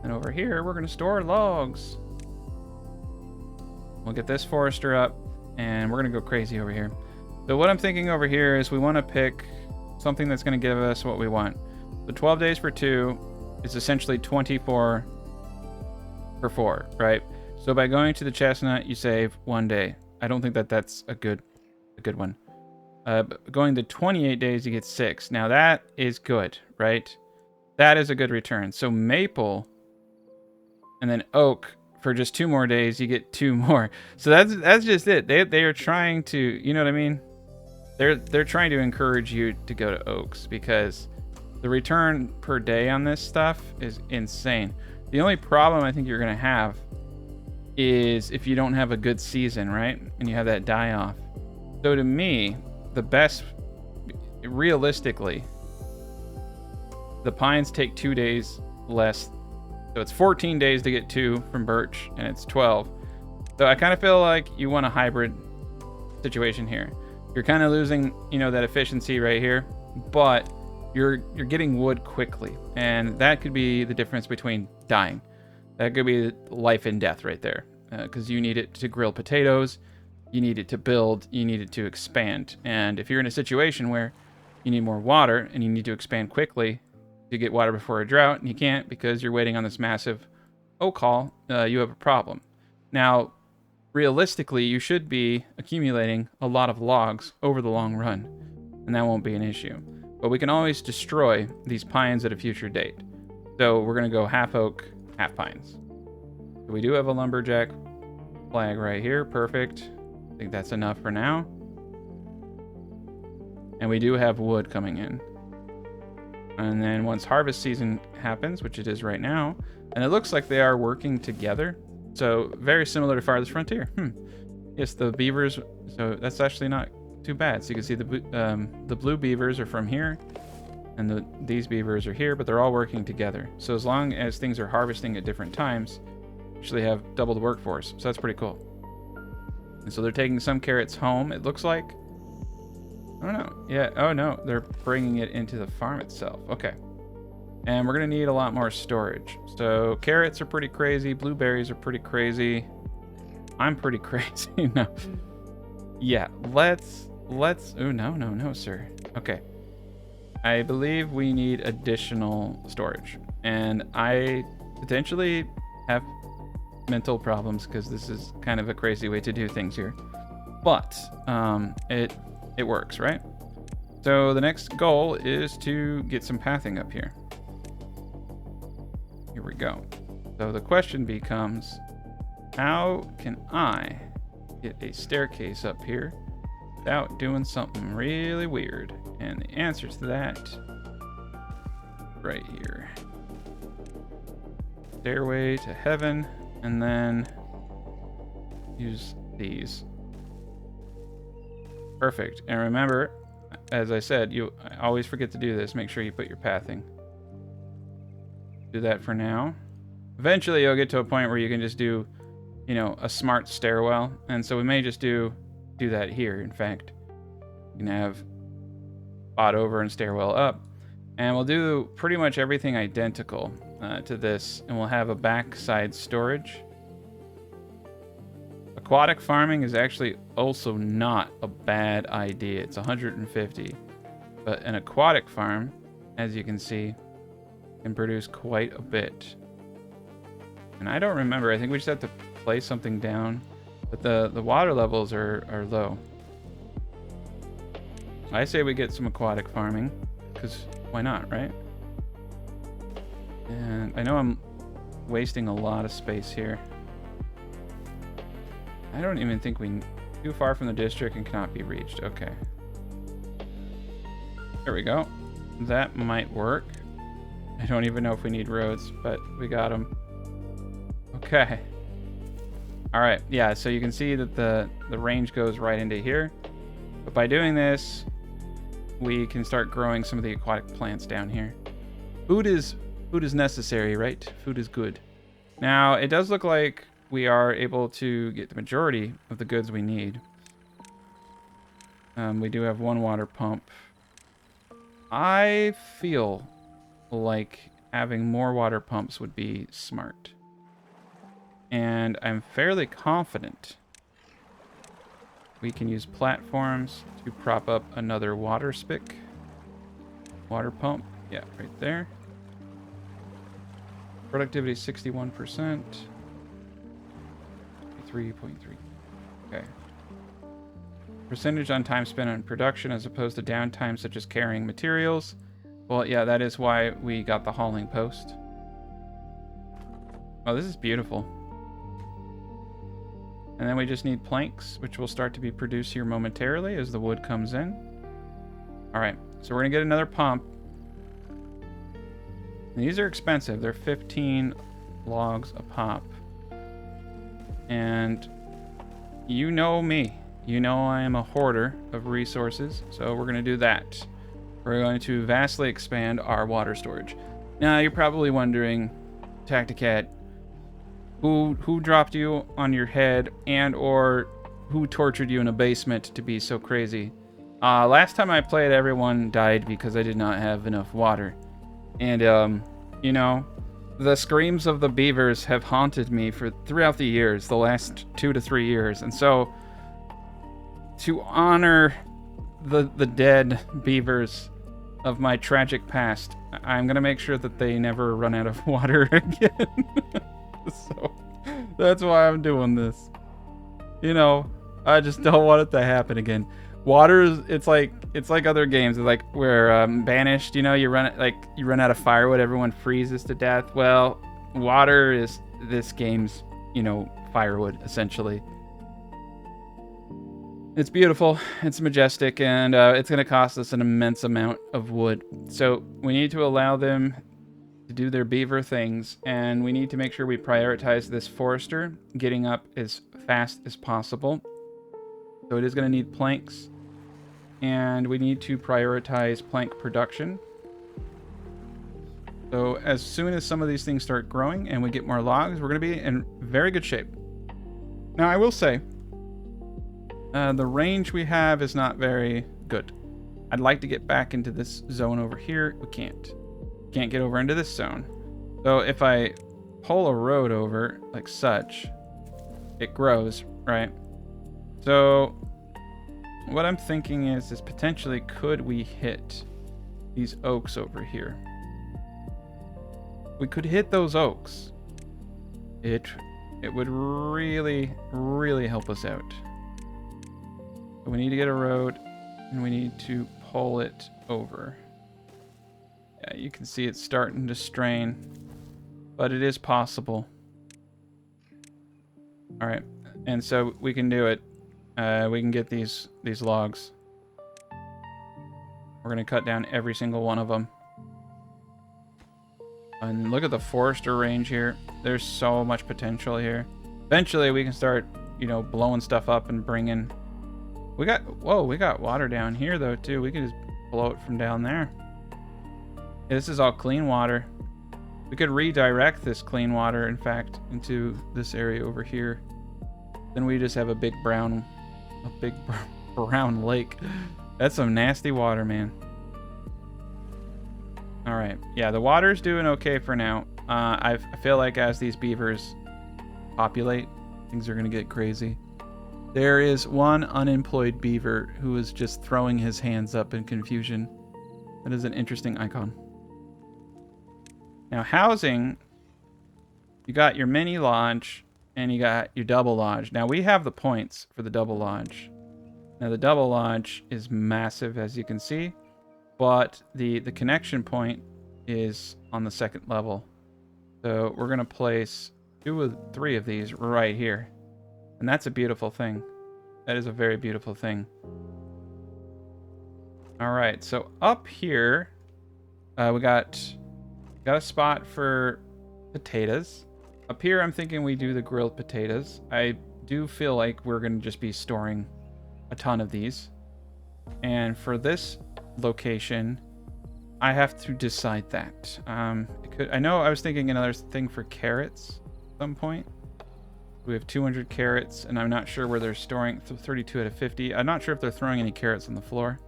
And over here, we're going to store logs. We'll get this forester up, and we're going to go crazy over here. So what I'm thinking over here is we want to pick something that's going to give us what we want. So 12 days for 2 is essentially 24 for 4, right? So by going to the chestnut, you save 1 day. I don't think that that's a good good one. Going to 28 days, you get 6. Now that is good, right? That is a good return. So maple and then oak for just 2 more days, you get 2 more. So that's just it. They are trying to, you know what I mean? They're trying to encourage you to go to oaks because the return per day on this stuff is insane. The only problem I think you're gonna have is if you don't have a good season, right? And you have that die off. So to me, the best, realistically, the pines take 2 days less. So it's 14 days to get 2 from birch, and it's 12. So I kind of feel like you want a hybrid situation here. You're kind of losing, you know, that efficiency right here, but you're getting wood quickly, and that could be the difference between dying. That could be life and death right there, because you need it to grill potatoes, you need it to build, you need it to expand. And if you're in a situation where you need more water and you need to expand quickly to get water before a drought, and you can't because you're waiting on this massive oak haul, you have a problem. Now, realistically, you should be accumulating a lot of logs over the long run, and that won't be an issue. But we can always destroy these pines at a future date. So we're going to go half oak, half pines. So we do have a lumberjack flag right here. Perfect. I think that's enough for now. And we do have wood coming in. And then once harvest season happens, which it is right now, and it looks like they are working together. So very similar to Farthest Frontier. Yes, the beavers. So that's actually not too bad. So you can see the blue beavers are from here, and these beavers are here, but they're all working together. So as long as things are harvesting at different times, you actually have double the workforce. So that's pretty cool. And so they're taking some carrots home, it looks like. I don't know. Yeah. Oh no, they're bringing it into the farm itself. Okay. And we're gonna need a lot more storage. So carrots are pretty crazy. Blueberries are pretty crazy. I'm pretty crazy. No. Yeah. Let's. Oh no, sir. Okay. I believe we need additional storage, and I potentially have mental problems because this is kind of a crazy way to do things here. But it works, right? So the next goal is to get some pathing up here. Here we go. So the question becomes, how can I get a staircase up here without doing something really weird? And the answer to that, right here. Stairway to heaven, and then use these. Perfect. And remember, as I said, I always forget to do this. Make sure you put your pathing. Do that for now. Eventually, you'll get to a point where you can just do, you know, a smart stairwell. And so we may just do that here. In fact, you can have spot over and stairwell up. And we'll do pretty much everything identical to this. And we'll have a backside storage. Aquatic farming is actually also not a bad idea. It's 150. But an aquatic farm, as you can see, can produce quite a bit. And I don't remember. I think we just have to place something down. But the water levels are low. I say we get some aquatic farming, because why not, right? And I know I'm wasting a lot of space here. I don't even think too far from the district and cannot be reached. Okay. There we go. That might work. I don't even know if we need roads, but we got them. Okay. All right. Yeah, so you can see that the range goes right into here. But by doing this, we can start growing some of the aquatic plants down here. Food is necessary, right? Food is good. Now, it does look like we are able to get the majority of the goods we need. We do have one water pump. I feel like having more water pumps would be smart. And I'm fairly confident we can use platforms to prop up another water spick. Water pump. Yeah, right there. Productivity 61%. 3.3. Okay. Percentage on time spent on production as opposed to downtime such as carrying materials. Well, yeah, that is why we got the hauling post. Oh, this is beautiful. And then we just need planks, which will start to be produced here momentarily as the wood comes in. All right, so we're gonna get another pump. And these are expensive. They're 15 logs a pop. And you know me. You know I am a hoarder of resources, so we're gonna do that. We're going to vastly expand our water storage. Now, you're probably wondering, Tacticat, who dropped you on your head and or who tortured you in a basement to be so crazy? Last time I played, everyone died because I did not have enough water. And, you know, the screams of the beavers have haunted me throughout the years, the last 2 to 3 years. And so, to honor the dead beavers of my tragic past, I'm gonna make sure that they never run out of water again. So that's why I'm doing this. You know, I just don't want it to happen again. Water is, it's like other games. It's like where Banished, you know, you run out of firewood, everyone freezes to death. Well, water is this game's, you know, firewood essentially. It's beautiful, it's majestic, and it's going to cost us an immense amount of wood. So we need to allow them to do their beaver things, and we need to make sure we prioritize this forester getting up as fast as possible. So it is going to need planks, and we need to prioritize plank production. So as soon as some of these things start growing and we get more logs, we're going to be in very good shape. Now, I will say, the range we have is not very good. I'd like to get back into this zone over here. We can't. Can't get over into this zone. So if I pull a road over like such, it grows, right? So what I'm thinking is potentially could we hit these oaks over here? We could hit those oaks. It would really, really help us out. So we need to get a road, and we need to pull it over. Yeah, you can see it's starting to strain, but it is possible. All right, and so we can do it. We can get these logs. We're gonna cut down every single one of them. And look at the forester range here. There's so much potential here. Eventually, we can start, you know, blowing stuff up and bringing. We got water down here though too. We can just blow it from down there. Yeah, this is all clean water. We could redirect this clean water, in fact, into this area over here. Then we just have a big brown lake. That's some nasty water, man. All right, yeah, the water's doing okay for now. I feel like as these beavers populate, things are gonna get crazy. There is one unemployed beaver who is just throwing his hands up in confusion. That is an interesting icon. Now, housing, you got your mini lodge and you got your double lodge. Now, we have the points for the double lodge. Now, the double lodge is massive, as you can see, but the connection point is on the second level. So we're going to place 2 or 3 of these right here. And that's a beautiful thing. That is a very beautiful thing. All right, so up here, we got a spot for potatoes. Up here, I'm thinking we do the grilled potatoes. I do feel like we're going to just be storing a ton of these. And for this location, I have to decide that. I know I was thinking another thing for carrots at some point. We have 200 carrots, and I'm not sure where they're storing. 32 out of 50. I'm not sure if they're throwing any carrots on the floor.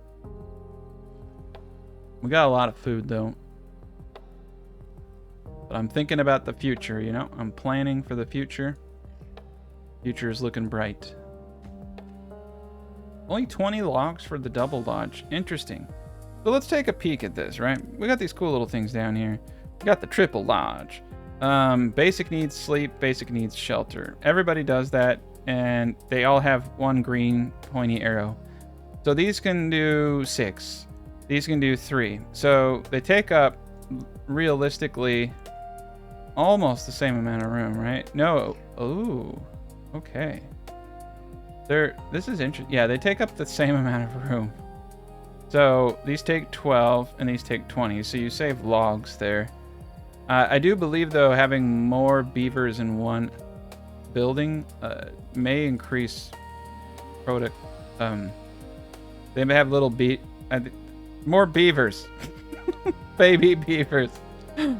We got a lot of food, though. But I'm thinking about the future, you know? I'm planning for the future. Future is looking bright. Only 20 logs for the double lodge. Interesting. So let's take a peek at this, right? We got these cool little things down here. We got the triple lodge. Basic needs sleep, basic needs shelter. Everybody does that, and they all have one green pointy arrow. So these can do 6. These can do 3. So they take up, realistically, almost the same amount of room, right? No. Ooh. Okay. This is interesting. Yeah, they take up the same amount of room. So these take 12 and these take 20. So you save logs there. I do believe, though, having more beavers in one building may increase product. They may have little more beavers. Baby beavers.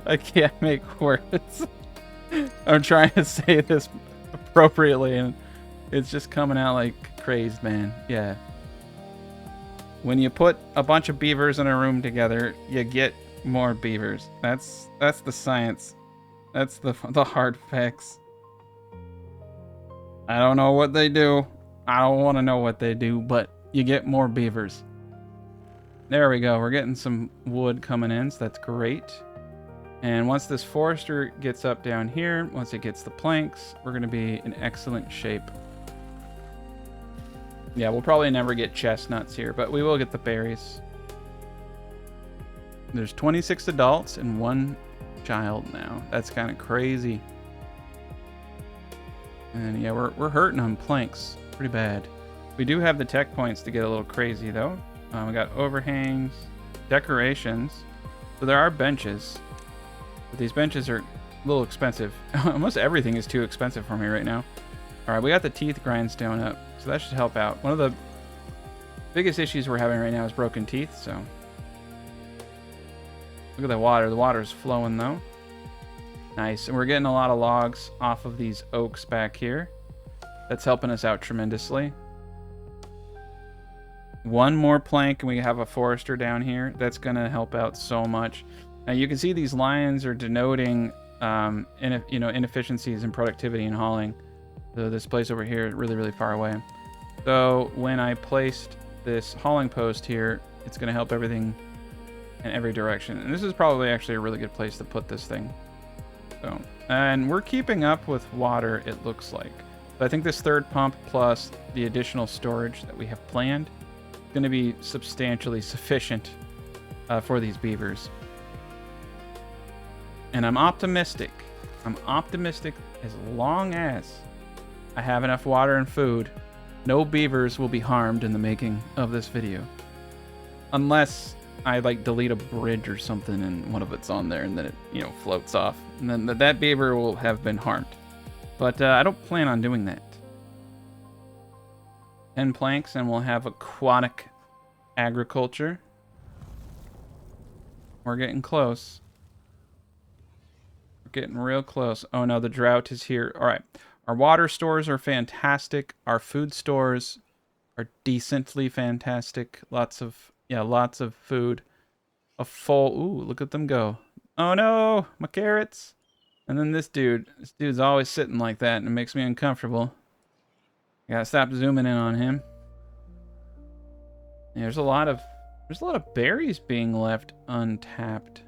I can't make words. I'm trying to say this appropriately, and it's just coming out like crazed, man. Yeah. When you put a bunch of beavers in a room together, you get more beavers. That's the science. That's the hard facts. I don't know what they do. I don't want to know what they do, but you get more beavers. There we go. We're getting some wood coming in, so that's great. And once this forester gets up down here, once it gets the planks, we're going to be in excellent shape. Yeah, we'll probably never get chestnuts here, but we will get the berries. There's 26 adults and 1 child now. That's kind of crazy. And yeah, we're hurting on planks pretty bad. We do have the tech points to get a little crazy, though. We got overhangs, decorations. So there are benches. But these benches are a little expensive. Almost everything is too expensive for me right now. All right, we got the teeth grindstone up, so that should help out. One of the biggest issues we're having right now is broken teeth, so. Look at the water. The water's flowing, though. Nice. And we're getting a lot of logs off of these oaks back here. That's helping us out tremendously. 1 more plank, and we have a forester down here. That's going to help out so much. Now, you can see these lines are denoting inefficiencies in productivity and hauling. So this place over here is really, really far away. So when I placed this hauling post here, it's going to help everything in every direction. And this is probably actually a really good place to put this thing. So, and we're keeping up with water, it looks like. So I think this 3rd pump plus the additional storage that we have planned is going to be substantially sufficient for these beavers. And I'm optimistic. I'm optimistic as long as I have enough water and food, no beavers will be harmed in the making of this video. Unless I like delete a bridge or something and one of it's on there and then it, floats off. And then that beaver will have been harmed. But I don't plan on doing that. 10 planks and we'll have aquatic agriculture. We're getting close. We're getting real close. Oh no, the drought is here. All right. Our water stores are fantastic. Our food stores are decently fantastic. Lots of food. Ooh, look at them go. Oh no, my carrots. And then this dude's always sitting like that and it makes me uncomfortable. I gotta stop zooming in on him. Yeah, there's a lot of berries being left untapped.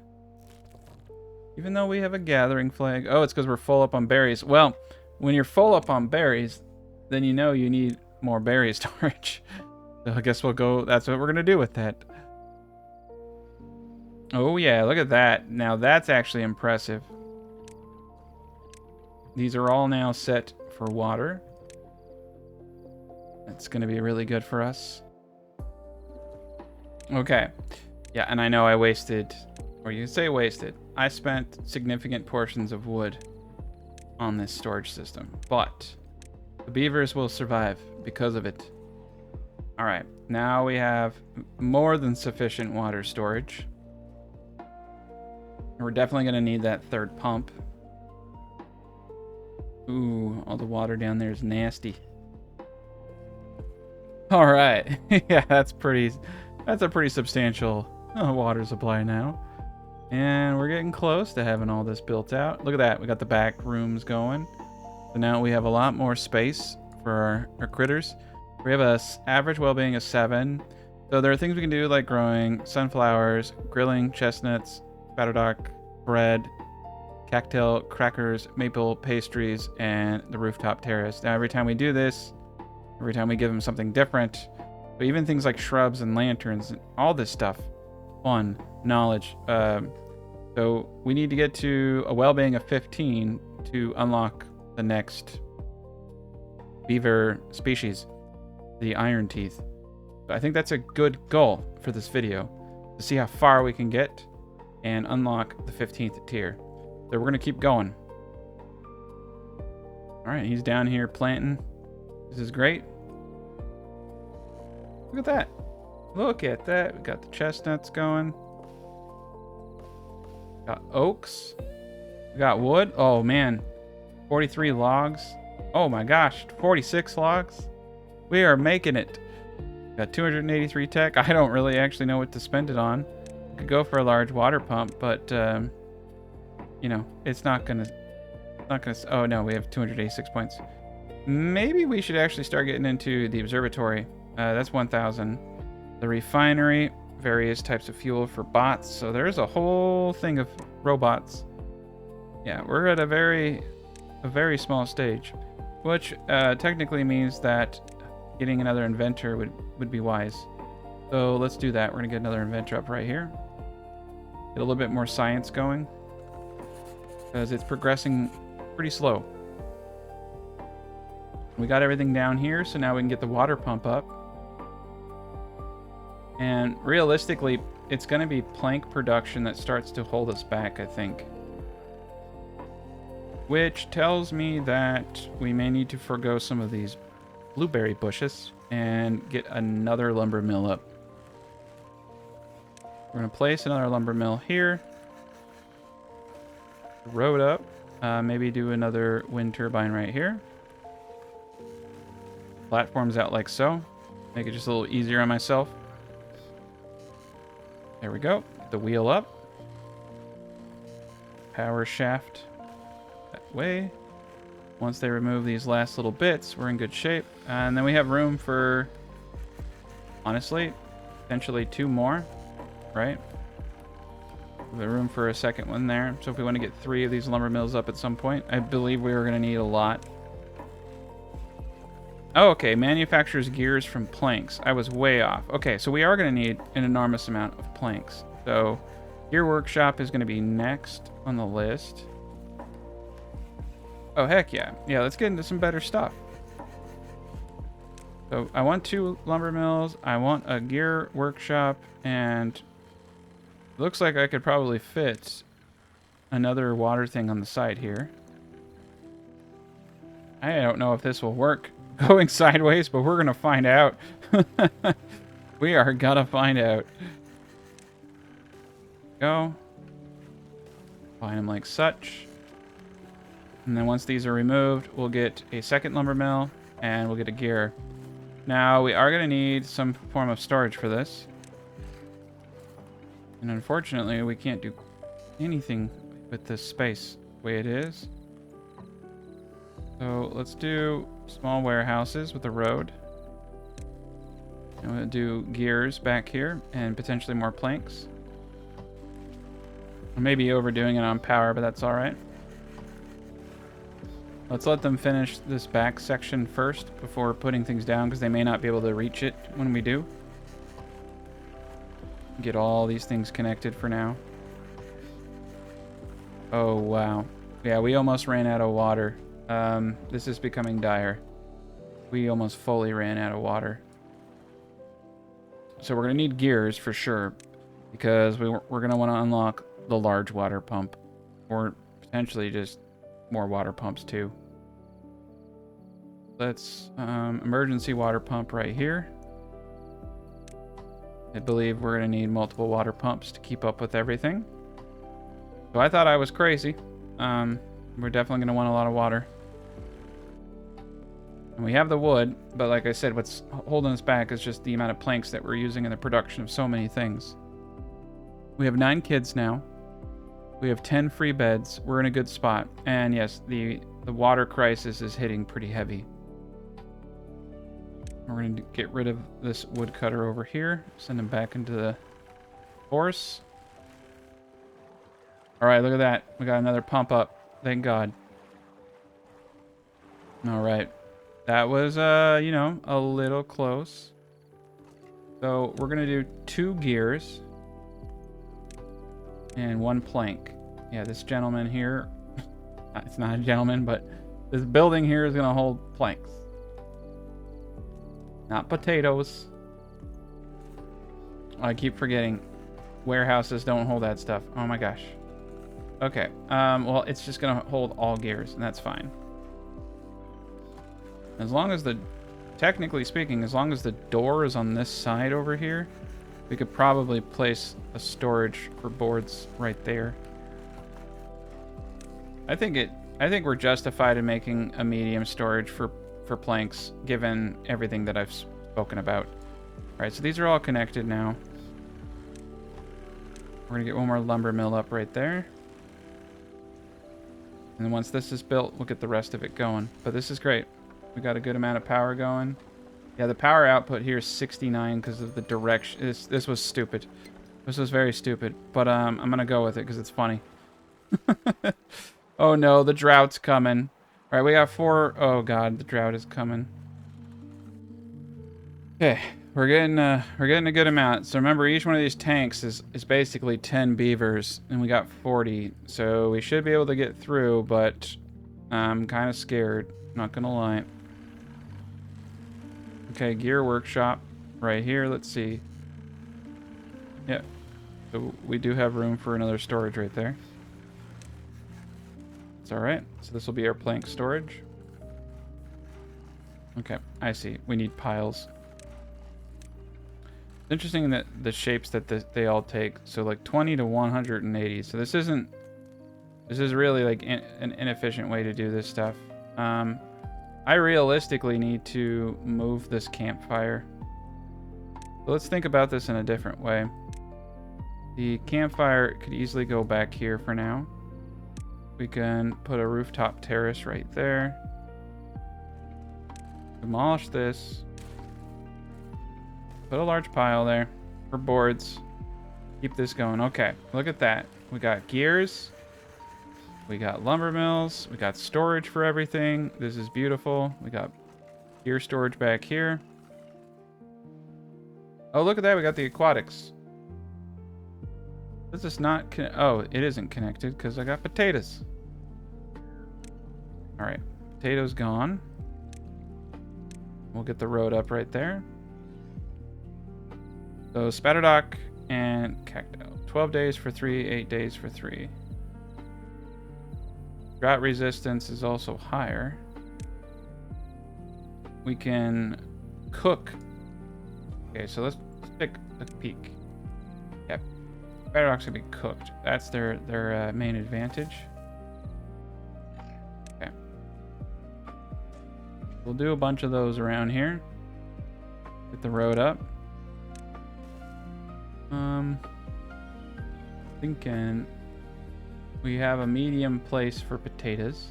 Even though we have a gathering flag. Oh, it's because we're full up on berries. Well, when you're full up on berries, then you need more berry storage. So I guess that's what we're gonna do with that. Oh yeah, look at that. Now that's actually impressive. These are all now set for water. That's gonna be really good for us. Okay. Yeah, and I know I wasted, or you say wasted. I spent significant portions of wood on this storage system, but the beavers will survive because of it. All right, now we have more than sufficient water storage. We're definitely going to need that 3rd pump. Ooh, all the water down there is nasty. All right, yeah, that's a pretty substantial water supply now. And we're getting close to having all this built out. Look at that. We got the back rooms going. So now we have a lot more space for our critters. We have a average well-being of 7. So there are things we can do like growing sunflowers, grilling chestnuts, batterdock, bread, cactail, crackers, maple pastries, and the rooftop terrace. Now every time we do this, every time we give them something different, But even things like shrubs and lanterns, and all this stuff, fun, knowledge. So we need to get to a well-being of 15 to unlock the next beaver species, the iron teeth. So I think that's a good goal for this video, to see how far we can get and unlock the 15th tier. So we're going to keep going. All right, he's down here planting. This is great. Look at that. Look at that. We got the chestnuts going. Got oaks. We got wood. Oh, man. 43 logs. Oh, my gosh. 46 logs. We are making it. Got 283 tech. I don't really actually know what to spend it on. Could go for a large water pump, but you know, it's not gonna oh no, we have 286 points. Maybe we should actually start getting into the observatory. That's 1,000. The refinery, various types of fuel for bots. So there's a whole thing of robots. Yeah, we're at a very small stage, which technically means that getting another inventor would be wise. So let's do that. We're gonna get another inventor up right here. Get a little bit more science going, because it's progressing pretty slow. We got everything down here, so now we can get the water pump up. And realistically, it's going to be plank production that starts to hold us back, I think. Which tells me that we may need to forego some of these blueberry bushes and get another lumber mill up. We're going to place another lumber mill here. Road up. Maybe do another wind turbine right here. Platforms out like so. Make it just a little easier on myself. There we go. The wheel up. Power shaft that way. Once they remove these last little bits, we're in good shape. And then we have room for, honestly, potentially 2 more, right? We have room for a second one there. So if we want to get 3 of these lumber mills up at some point, I believe we are going to need a lot. Oh, okay. Manufactures gears from planks. I was way off. Okay, so we are going to need an enormous amount of planks. So gear workshop is going to be next on the list. Oh, heck yeah. Yeah, let's get into some better stuff. So I want 2 lumber mills. I want a gear workshop, and it looks like I could probably fit another water thing on the side here. I don't know if this will work going sideways, but we're going to find out. We are going to find out. Go. Find them like such. And then once these are removed, we'll get a second lumber mill, and we'll get a gear. Now, we are going to need some form of storage for this. And unfortunately, we can't do anything with this space the way it is. So let's do small warehouses with a road. And we'll do gears back here and potentially more planks. I may be overdoing it on power, but that's all right. Let's let them finish this back section first before putting things down, because they may not be able to reach it when we do. Get all these things connected for now. Oh, wow. Yeah, we almost ran out of water. This is becoming dire. We almost fully ran out of water. So we're going to need gears for sure, because we're going to want to unlock the large water pump, or potentially just more water pumps too. Let's emergency water pump right here. I believe we're going to need multiple water pumps to keep up with everything. So I thought I was crazy. We're definitely going to want a lot of water. And we have the wood, but like I said, what's holding us back is just the amount of planks that we're using in the production of so many things. We have 9 kids now. We have 10 free beds. We're in a good spot. And yes, the water crisis is hitting pretty heavy. We're going to get rid of this woodcutter over here. Send him back into the force. All right, look at that. We got another pump up. Thank God. All right. That was, you know, a little close. So we're going to do 2 gears and 1 plank. Yeah, this gentleman here, it's not a gentleman, but this building here is going to hold planks. Not potatoes. I keep forgetting. Warehouses don't hold that stuff. Oh my gosh. Okay. Well, it's just going to hold all gears, and that's fine. As long as technically speaking, as long as the door is on this side over here, we could probably place a storage for boards right there. I think we're justified in making a medium storage for planks, given everything that I've spoken about. All right, so these are all connected now. We're gonna get one more lumber mill up right there. And then once this is built, we'll get the rest of it going. But this is great. We got a good amount of power going. Yeah, the power output here is 69 because of the direction. This was stupid. This was very stupid. But I'm gonna go with it because it's funny. Oh no, the drought's coming. All right, we got 4. Oh god, the drought is coming. Okay, we're getting a good amount. So remember, each one of these tanks is basically 10 beavers, and we got 40. So we should be able to get through, but I'm kind of scared. Not gonna lie. Okay, gear workshop right here. Let's see. Yeah, so we do have room for another storage right there. It's all right. So this will be our plank storage. Okay, I see. We need piles. It's interesting that the shapes that they all take. So like 20 to 180. So this is really like an inefficient way to do this stuff. I realistically need to move this campfire. So let's think about this in a different way. The campfire could easily go back here for now. We can put a rooftop terrace right there. Demolish this. Put a large pile there for boards. Keep this going. Okay, look at that. We got gears. We got lumber mills. We got storage for everything. This is beautiful. We got gear storage back here. Oh, look at that. We got the aquatics. This is not... Oh, it isn't connected because I got potatoes. All right. Potatoes gone. We'll get the road up right there. So Spatterdock and Cacto. 12 days for 3, 8 days for 3. Drought resistance is also higher. We can cook. Okay, so let's take a peek. Yep. Spatterdock's gonna be cooked. That's their main advantage. Okay. We'll do a bunch of those around here. Get the road up. Thinking we have a medium place for potatoes.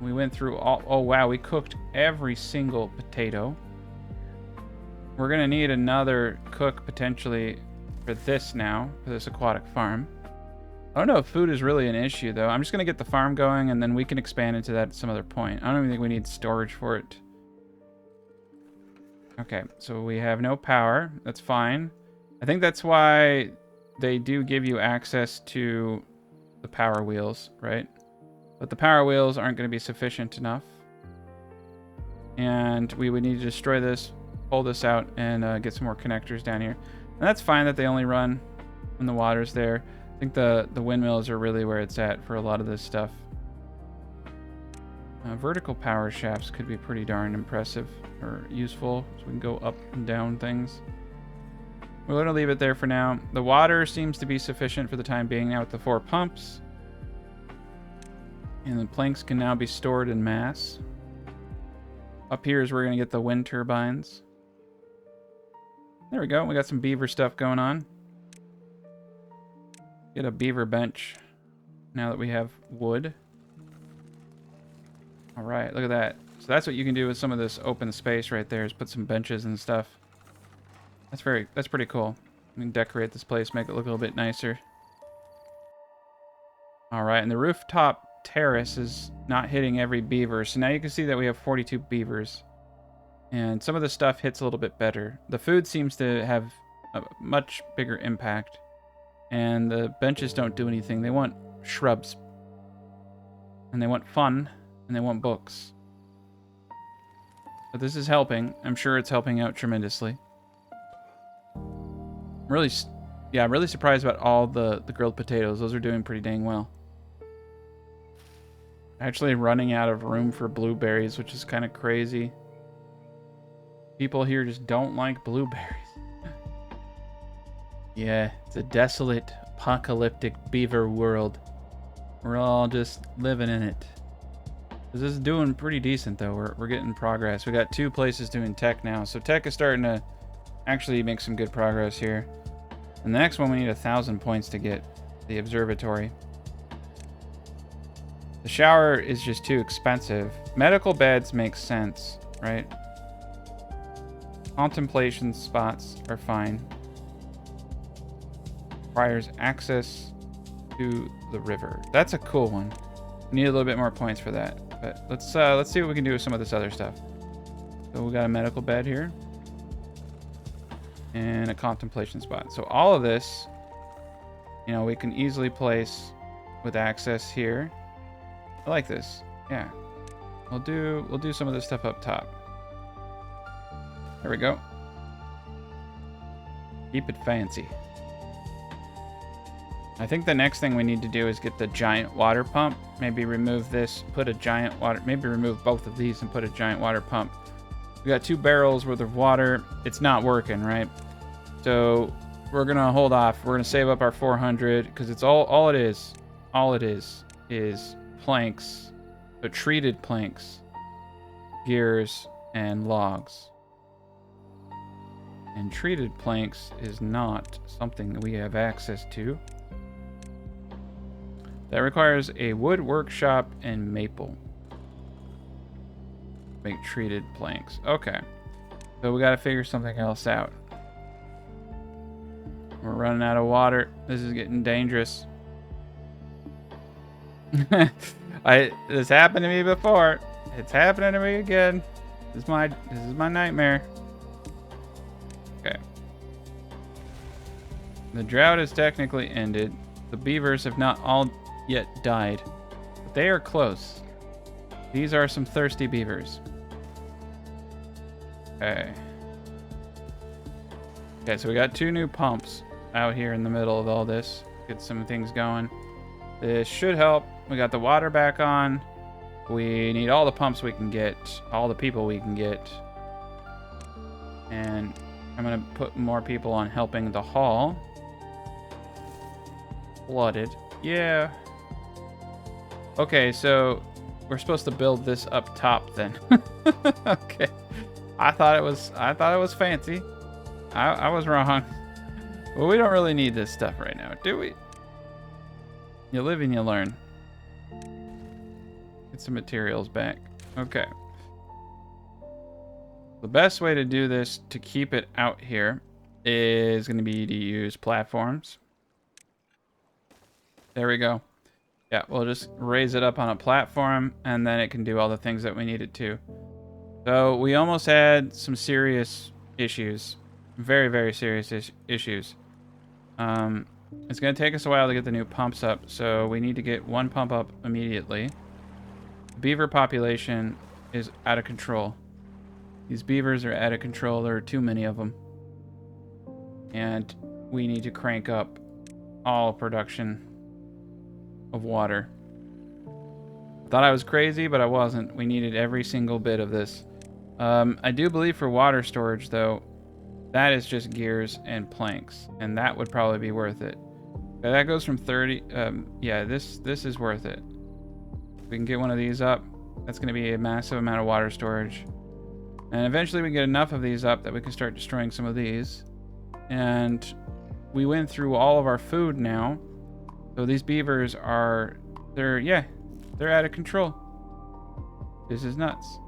We went through all... Oh, wow. We cooked every single potato. We're going to need another cook potentially for this now, for this aquatic farm. I don't know if food is really an issue, though. I'm just going to get the farm going, and then we can expand into that at some other point. I don't even think we need storage for it. Okay, so we have no power. That's fine. I think that's why they do give you access to the power wheels, right? But the power wheels aren't going to be sufficient enough. And we would need to destroy this, pull this out, and get some more connectors down here. And that's fine that they only run when the water's there. I think the windmills are really where it's at for a lot of this stuff. Vertical power shafts could be pretty darn impressive or useful, so we can go up and down things. We're going to leave it there for now. The water seems to be sufficient for the time being now with the 4 pumps. And the planks can now be stored in mass. Up here is where we're going to get the wind turbines. There we go. We got some beaver stuff going on. Get a beaver bench now that we have wood. All right, look at that. So that's what you can do with some of this open space right there, is put some benches and stuff. That's pretty cool. We can decorate this place, make it look a little bit nicer. All right, and the rooftop terrace is not hitting every beaver. So now you can see that we have 42 beavers. And some of the stuff hits a little bit better. The food seems to have a much bigger impact. And the benches don't do anything. They want shrubs. And they want fun. And they want books. But this is helping. I'm sure it's helping out tremendously. I'm really surprised about all the grilled potatoes. Those are doing pretty dang well. Actually running out of room for blueberries, which is kind of crazy. People here just don't like blueberries. Yeah, it's a desolate, apocalyptic beaver world. We're all just living in it. This is doing pretty decent, though. We're getting progress. We got 2 places doing tech now. So tech is starting to actually make some good progress here. And the next one, we need 1,000 points to get the observatory. The shower is just too expensive. Medical beds make sense, right? Contemplation spots are fine. Requires access to the river. That's a cool one. We need a little bit more points for that. But let's see what we can do with some of this other stuff. So we got a medical bed here. And a contemplation spot. So all of this, you know, we can easily place with access here. I like this. Yeah. We'll do some of this stuff up top. There we go. Keep it fancy. I think the next thing we need to do is get the giant water pump. Maybe remove this, put a giant water... Maybe remove both of these and put a giant water pump. We got 2 barrels worth of water. It's not working, right? So we're going to hold off. We're going to save up our 400 because it's all it is. All it is planks. So treated planks, gears, and logs. And treated planks is not something that we have access to. That requires a wood workshop and maple. Make treated planks. Okay. So we got to figure something else out. We're running out of water. This is getting dangerous. This happened to me before. It's happening to me again. This is my nightmare. Okay. The drought is technically ended. The beavers have not all yet died, but they are close. These are some thirsty beavers. Okay. Okay, so we got 2 new pumps out here in the middle of all this. Get some things going. This should help. We got the water back on. We need all the pumps we can get, all the people we can get. And I'm gonna put more people on helping the haul. Flooded. Yeah. Okay, so we're supposed to build this up top then. Okay. I thought it was fancy. I was wrong. Well, we don't really need this stuff right now, do we? You live and you learn. Get some materials back. Okay. The best way to do this to keep it out here is going to be to use platforms. There we go. Yeah, we'll just raise it up on a platform and then it can do all the things that we need it to. So we almost had some serious issues. Very, very serious issues. It's going to take us a while to get the new pumps up, so we need to get 1 pump up immediately. The beaver population is out of control. These beavers are out of control. There are too many of them. And we need to crank up all production of water. Thought I was crazy, but I wasn't. We needed every single bit of this. I do believe for water storage, though, that is just gears and planks, and that would probably be worth it. Okay, that goes from 30. Yeah, this is worth it. We can get one of these up. That's going to be a massive amount of water storage. And eventually we get enough of these up that we can start destroying some of these. And we went through all of our food now. So these beavers are, they're out of control. This is nuts.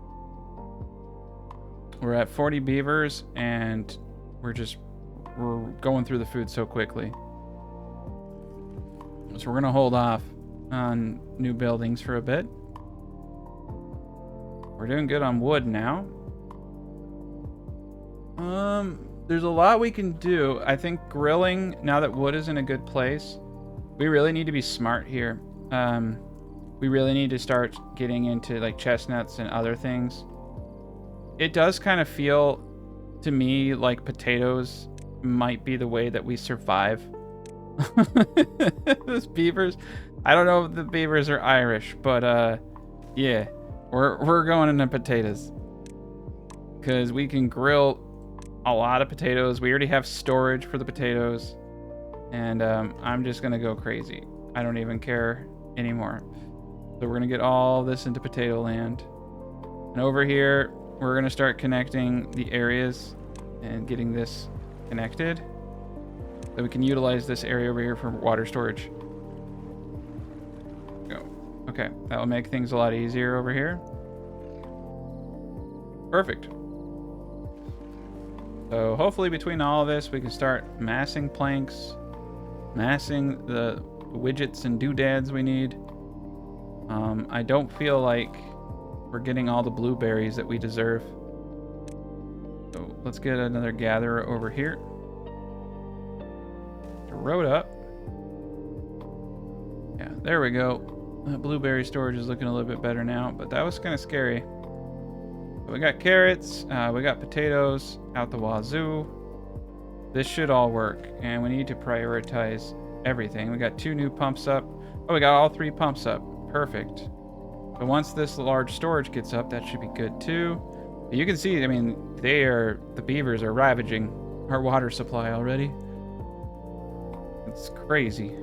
We're at 40 beavers and we're going through the food so quickly. So we're gonna hold off on new buildings for a bit. We're doing good on wood now. There's a lot we can do. I think grilling, now that wood is in a good place, we really need to be smart here. We really need to start getting into like chestnuts and other things. It does kind of feel to me like potatoes might be the way that we survive. Those beavers, I don't know if the beavers are Irish, but yeah, we're going into potatoes because we can grill a lot of potatoes. We already have storage for the potatoes, and I'm just gonna go crazy. I don't even care anymore. So we're gonna get all this into potato land, and over here we're gonna start connecting the areas and getting this connected so we can utilize this area over here for water storage. Go. Okay, that will make things a lot easier over here. Perfect. So hopefully between all of this, we can start massing planks, massing the widgets and doodads we need. I don't feel like we're getting all the blueberries that we deserve. So let's get another gatherer over here. Road up. Yeah, there we go. The blueberry storage is looking a little bit better now, but that was kind of scary. We got carrots, we got potatoes out the wazoo. This should all work, and we need to prioritize everything. We got 2 new pumps up. Oh, we got all 3 pumps up. Perfect. So once this large storage gets up, that should be good too. But you can see, I mean, the beavers are ravaging our water supply already. It's crazy.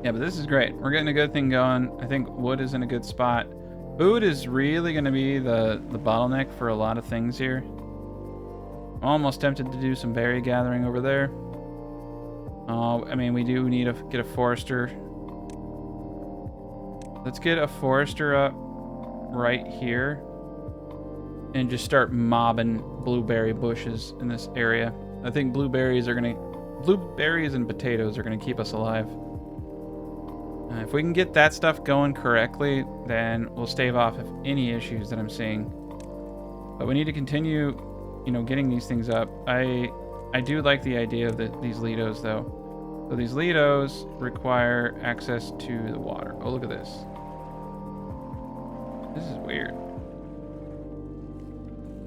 Yeah, but this is great. We're getting a good thing going. I think wood is in a good spot. Food is really going to be the bottleneck for a lot of things here. I'm almost tempted to do some berry gathering over there. I mean, we do need to get a forester. Let's get a forester up right here and just start mobbing blueberry bushes in this area. I think blueberries and potatoes are going to keep us alive. If we can get that stuff going correctly, then we'll stave off of any issues that I'm seeing. But we need to continue, getting these things up. I do like the idea of these lidos, though. So these lidos require access to the water. Oh, look at this. This is weird.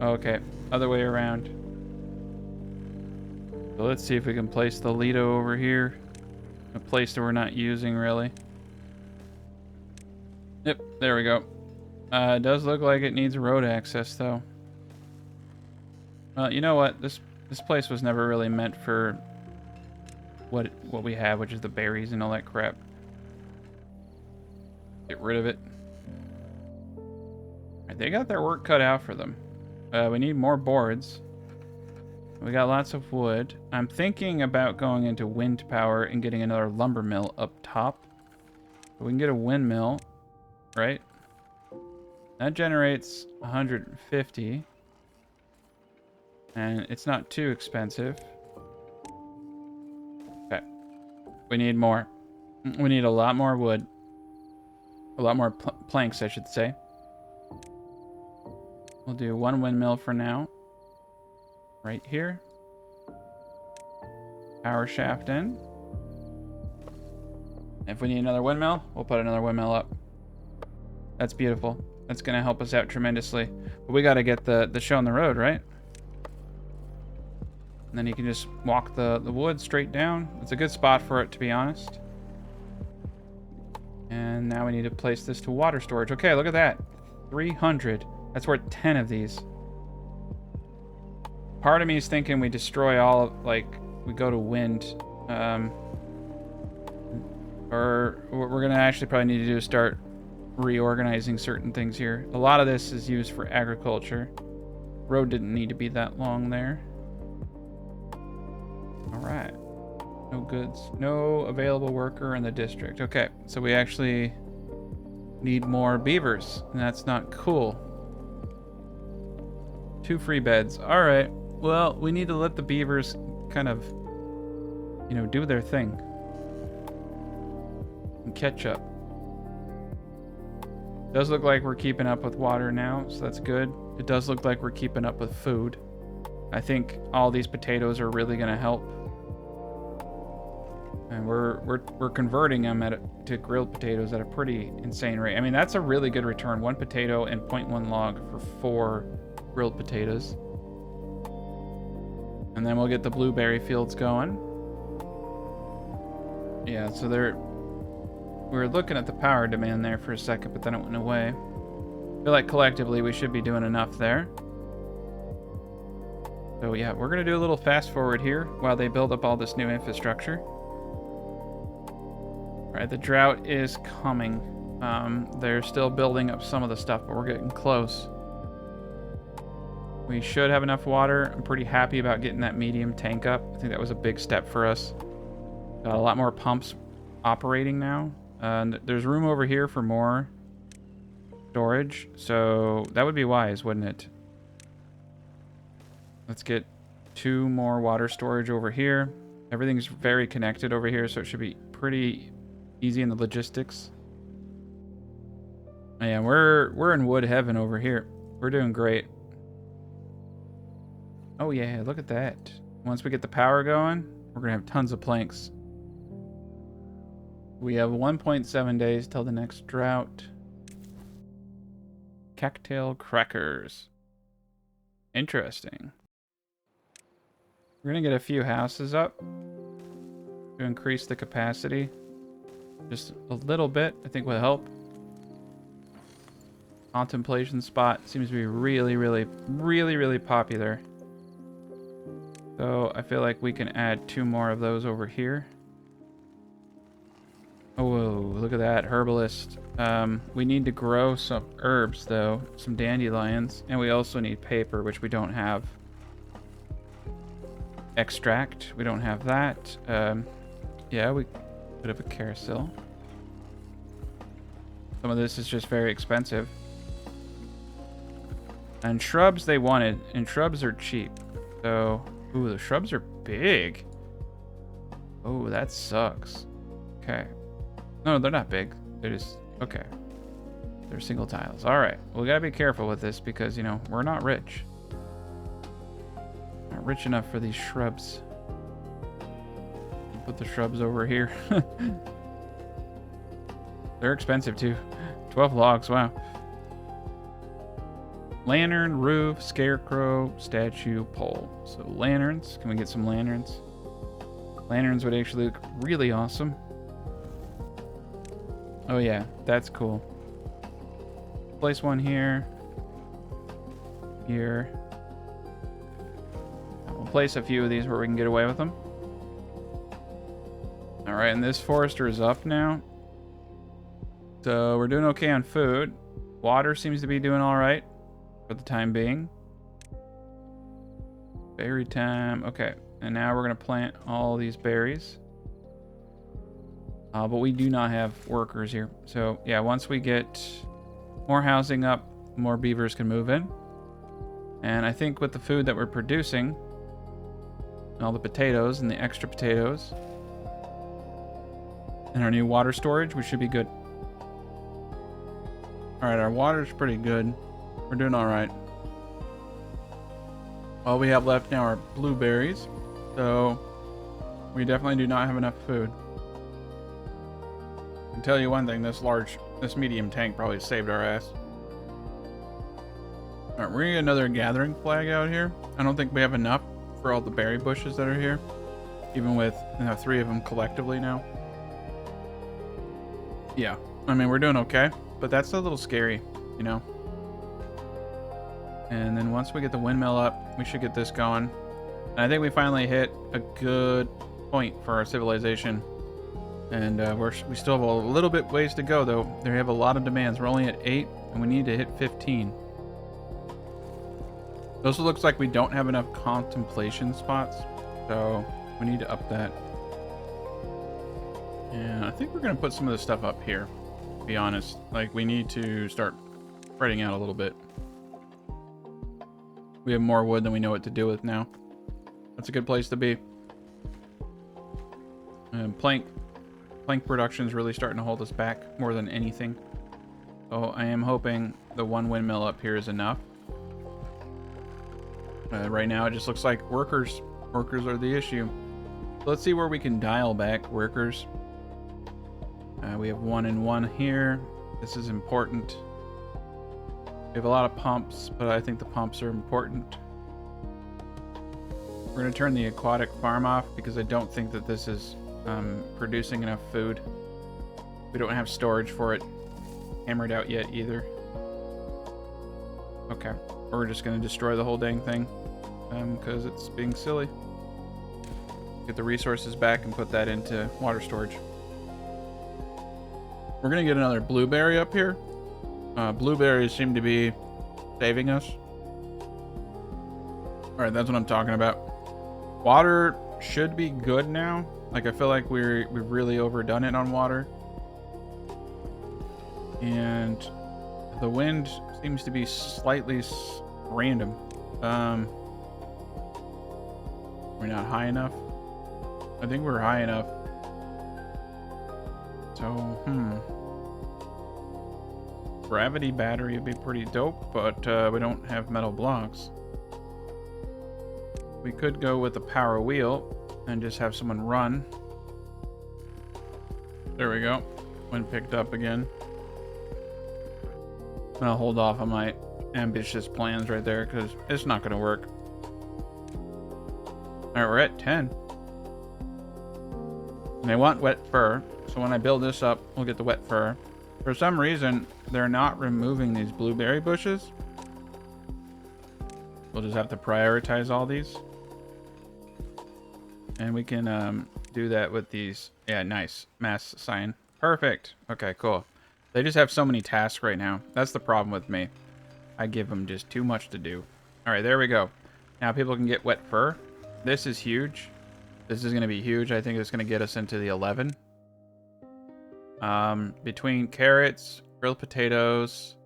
Okay, other way around. So let's see if we can place the lido over here. A place that we're not using, really. Yep, there we go. It does look like it needs road access, though. Well, you know what? This place was never really meant for what we have, which is the berries and all that crap. Get rid of it. Alright, they got their work cut out for them. We need more boards. We got lots of wood. I'm thinking about going into wind power and getting another lumber mill up top. We can get a windmill, right? That generates 150. And it's not too expensive. Okay. We need more. We need a lot more wood. A lot more planks, I should say. We'll do 1 windmill for now. Right here. Power shaft in. If we need another windmill, we'll put another windmill up. That's beautiful. That's going to help us out tremendously. But we got to get the show on the road, right? And then you can just walk the wood straight down. It's a good spot for it, to be honest. And now we need to place this to water storage. Okay, look at that. 300. That's worth 10 of these. Part of me is thinking we destroy all of, we go to wind. Or what we're going to actually probably need to do is start reorganizing certain things here. A lot of this is used for agriculture. Road didn't need to be that long there. All right. No goods. No available worker in the district. Okay, so we actually need more beavers, and that's not cool. 2 free beds. All right. Well, we need to let the beavers kind of, do their thing. And catch up. Does look like we're keeping up with water now, so that's good. it does look like we're keeping up with food. I think all these potatoes are really going to help. And we're converting them to grilled potatoes at a pretty insane rate. I mean, that's a really good return. 1 potato and 0.1 log for 4 grilled potatoes. And then we'll get the blueberry fields going. Yeah, so we were looking at the power demand there for a second, but then it went away. I feel like collectively we should be doing enough there. So yeah, we're going to do a little fast forward here while they build up all this new infrastructure. All right, the drought is coming. They're still building up some of the stuff, but we're getting close. We should have enough water. I'm pretty happy about getting that medium tank up. I think that was a big step for us. Got a lot more pumps operating now. There's room over here for more storage, so that would be wise, wouldn't it? Let's get 2 more water storage over here. Everything's very connected over here, so it should be pretty easy in the logistics. Yeah, we're in wood heaven over here. We're doing great. Oh yeah, look at that. Once we get the power going, we're gonna have tons of planks. We have 1.7 days till the next drought. Cattail crackers. Interesting. We're gonna get a few houses up to increase the capacity. Just a little bit, I think will help. Contemplation spot seems to be really popular. So I feel like we can add 2 more of those over here. Oh, whoa, look at that, herbalist. We need to grow some herbs though, some dandelions, and we also need paper, which we don't have. Extract, we don't have that. Yeah, we bit of a carousel. Some of this is just very expensive. And shrubs they wanted, and shrubs are cheap. So, ooh, the shrubs are big. Oh, that sucks. Okay. No, they're not big. They're just, okay. They're single tiles. All right. We gotta be careful with this because, you know, we're not rich. Not rich enough for these shrubs. Put the shrubs over here. They're expensive too. 12 logs, wow. Lantern, roof, scarecrow, statue, pole. So lanterns, can we get some lanterns? Lanterns would actually look really awesome. Oh yeah, that's cool. Place one here. Here. We'll place a few of these where we can get away with them. Alright, and this forester is up now. So we're doing okay on food. Water seems to be doing alright for the time being. Berry time. Okay, and now we're going to plant all these berries. But we do not have workers here. So yeah, once we get more housing up, more beavers can move in. And I think with the food that we're producing, and all the potatoes and the extra potatoes, and our new water storage, we should be good. Alright, our water's pretty good. We're doing alright. All we have left now are blueberries. So we definitely do not have enough food. I can tell you one thing, this medium tank probably saved our ass. Alright, we're gonna get another gathering flag out here. I don't think we have enough for all the berry bushes that are here. Even with, you know, 3 of them collectively now. Yeah, I mean, we're doing okay, but that's a little scary, you know? And then once we get the windmill up, we should get this going. And I think we finally hit a good point for our civilization. And we still have a little bit ways to go, though. They have a lot of demands. We're only at 8, and we need to hit 15. It also looks like we don't have enough contemplation spots, so we need to up that. And I think we're going to put some of this stuff up here, to be honest. Like, we need to start spreading out a little bit. We have more wood than we know what to do with now. That's a good place to be. And plank production is really starting to hold us back more than anything. So I am hoping the one windmill up here is enough. Right now, it just looks like workers. Workers are the issue. Let's see where we can dial back workers. We have 1 and 1 here. This is important. We have a lot of pumps, but I think the pumps are important. We're going to turn the aquatic farm off because I don't think that this is producing enough food. We don't have storage for it hammered out yet either. Okay, we're just going to destroy the whole dang thing because it's being silly. Get the resources back and put that into water storage. We're going to get another blueberry up here. Blueberries seem to be saving us. All right, that's what I'm talking about. Water should be good now. Like, I feel like we've really overdone it on water. And the wind seems to be slightly random. We're not high enough. I think we're high enough. So, gravity battery would be pretty dope, but we don't have metal blocks. We could go with the power wheel and just have someone run. There we go. Wind picked up again. I'm gonna hold off on my ambitious plans right there because it's not gonna work. Alright, we're at 10. And I want wet fur, so when I build this up, we'll get the wet fur. For some reason, they're not removing these blueberry bushes. We'll just have to prioritize all these. And we can do that with these. Yeah, nice. Mass sign. Perfect. Okay, cool. They just have so many tasks right now. That's the problem with me. I give them just too much to do. All right, there we go. Now people can get wet fur. This is huge. This is going to be huge. I think it's going to get us into the 11. Between carrots, grilled potatoes,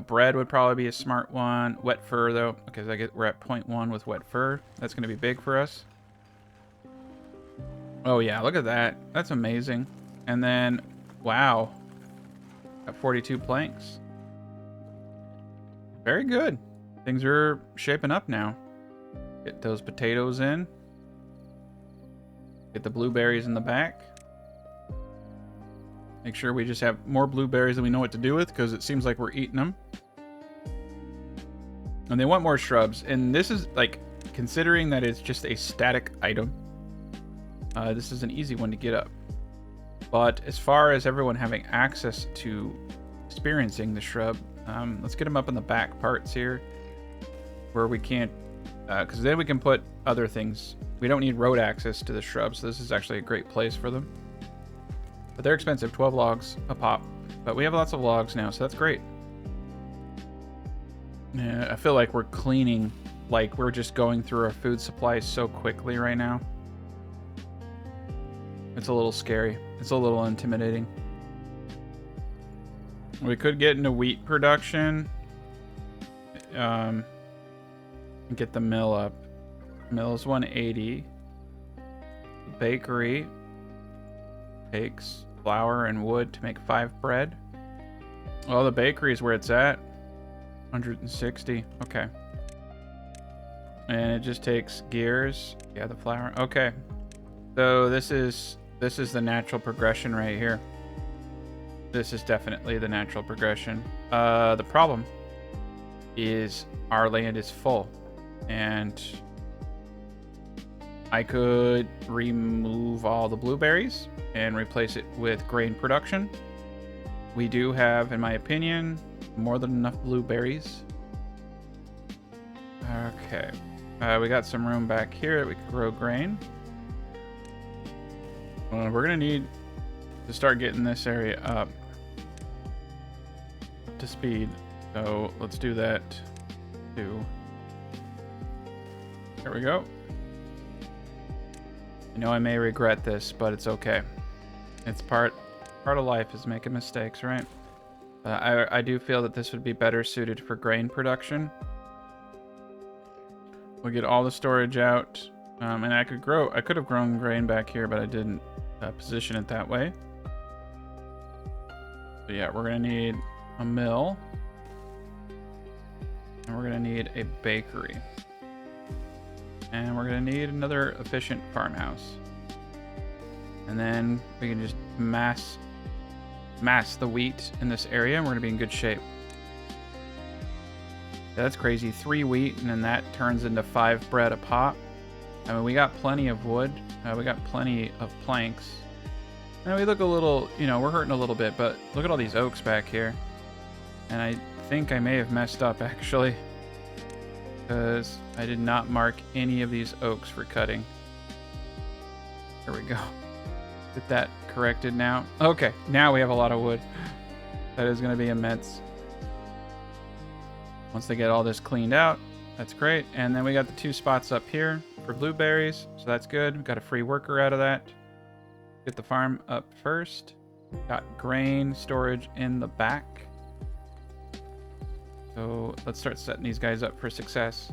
bread would probably be a smart one. Wet fur, though, because we're at 0.1 with wet fur. That's going to be big for us. Oh, yeah, look at that. That's amazing. And then, wow. Got 42 planks. Very good. Things are shaping up now. Get those potatoes in. Get the blueberries in the back. Make sure we just have more blueberries than we know what to do with, because it seems like we're eating them. And they want more shrubs. And this is, like, considering that it's just a static item, this is an easy one to get up. But as far as everyone having access to experiencing the shrub, let's get them up in the back parts here, where we can't, because then we can put other things. We don't need road access to the shrubs, so this is actually a great place for them. But they're expensive, 12 logs a pop. But we have lots of logs now, so that's great. Yeah, I feel like we're cleaning, like we're just going through our food supply so quickly right now. It's a little scary. It's a little intimidating. We could get into wheat production. And get the mill up. Mill's 180. The bakery takes flour and wood to make 5 bread. Well, the bakery is where it's at. 160. Okay. And it just takes gears. Yeah, the flour. Okay. So this is the natural progression right here. This is definitely the natural progression. The problem is our land is full, and I could remove all the blueberries and replace it with grain production. We do have, in my opinion, more than enough blueberries. Okay. We got some room back here that we could grow grain. We're gonna need to start getting this area up to speed. So let's do that too. There we go. I know I may regret this, but it's okay. It's part of life is making mistakes, right? I do feel that this would be better suited for grain production. We'll get all the storage out, and I could have grown grain back here, but I didn't position it that way. So yeah, we're gonna need a mill, and we're gonna need a bakery. And we're gonna need another efficient farmhouse. And then we can just mass the wheat in this area, and we're gonna be in good shape. Yeah, that's crazy. 3 wheat, and then that turns into 5 bread a pop. I mean, we got plenty of wood. We got plenty of planks. And we look a little, you know, we're hurting a little bit, but look at all these oaks back here. And I think I may have messed up, actually, because I did not mark any of these oaks for cutting. There we go. Get that corrected now. Okay, now we have a lot of wood. That is going to be immense. Once they get all this cleaned out, that's great. And then we got the 2 spots up here for blueberries, so that's good. We got a free worker out of that. Get the farm up first. Got grain storage in the back. So let's start setting these guys up for success.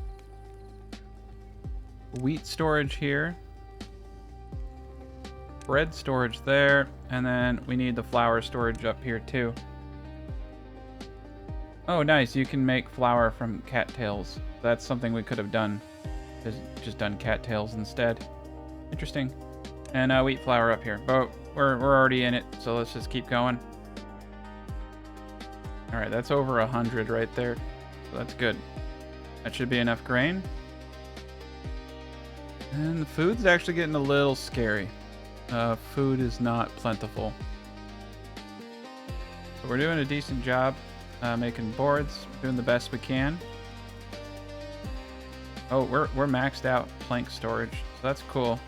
Wheat storage here. Bread storage there. And then we need the flour storage up here too. Oh, nice. You can make flour from cattails. That's something we could have done. Just done cattails instead. Interesting. And wheat flour up here. But we're already in it, so let's just keep going. All right, that's over 100 right there. So that's good. That should be enough grain. And the food's actually getting a little scary. Food is not plentiful. But we're doing a decent job making boards. We're doing the best we can. Oh, we're maxed out plank storage, so that's cool.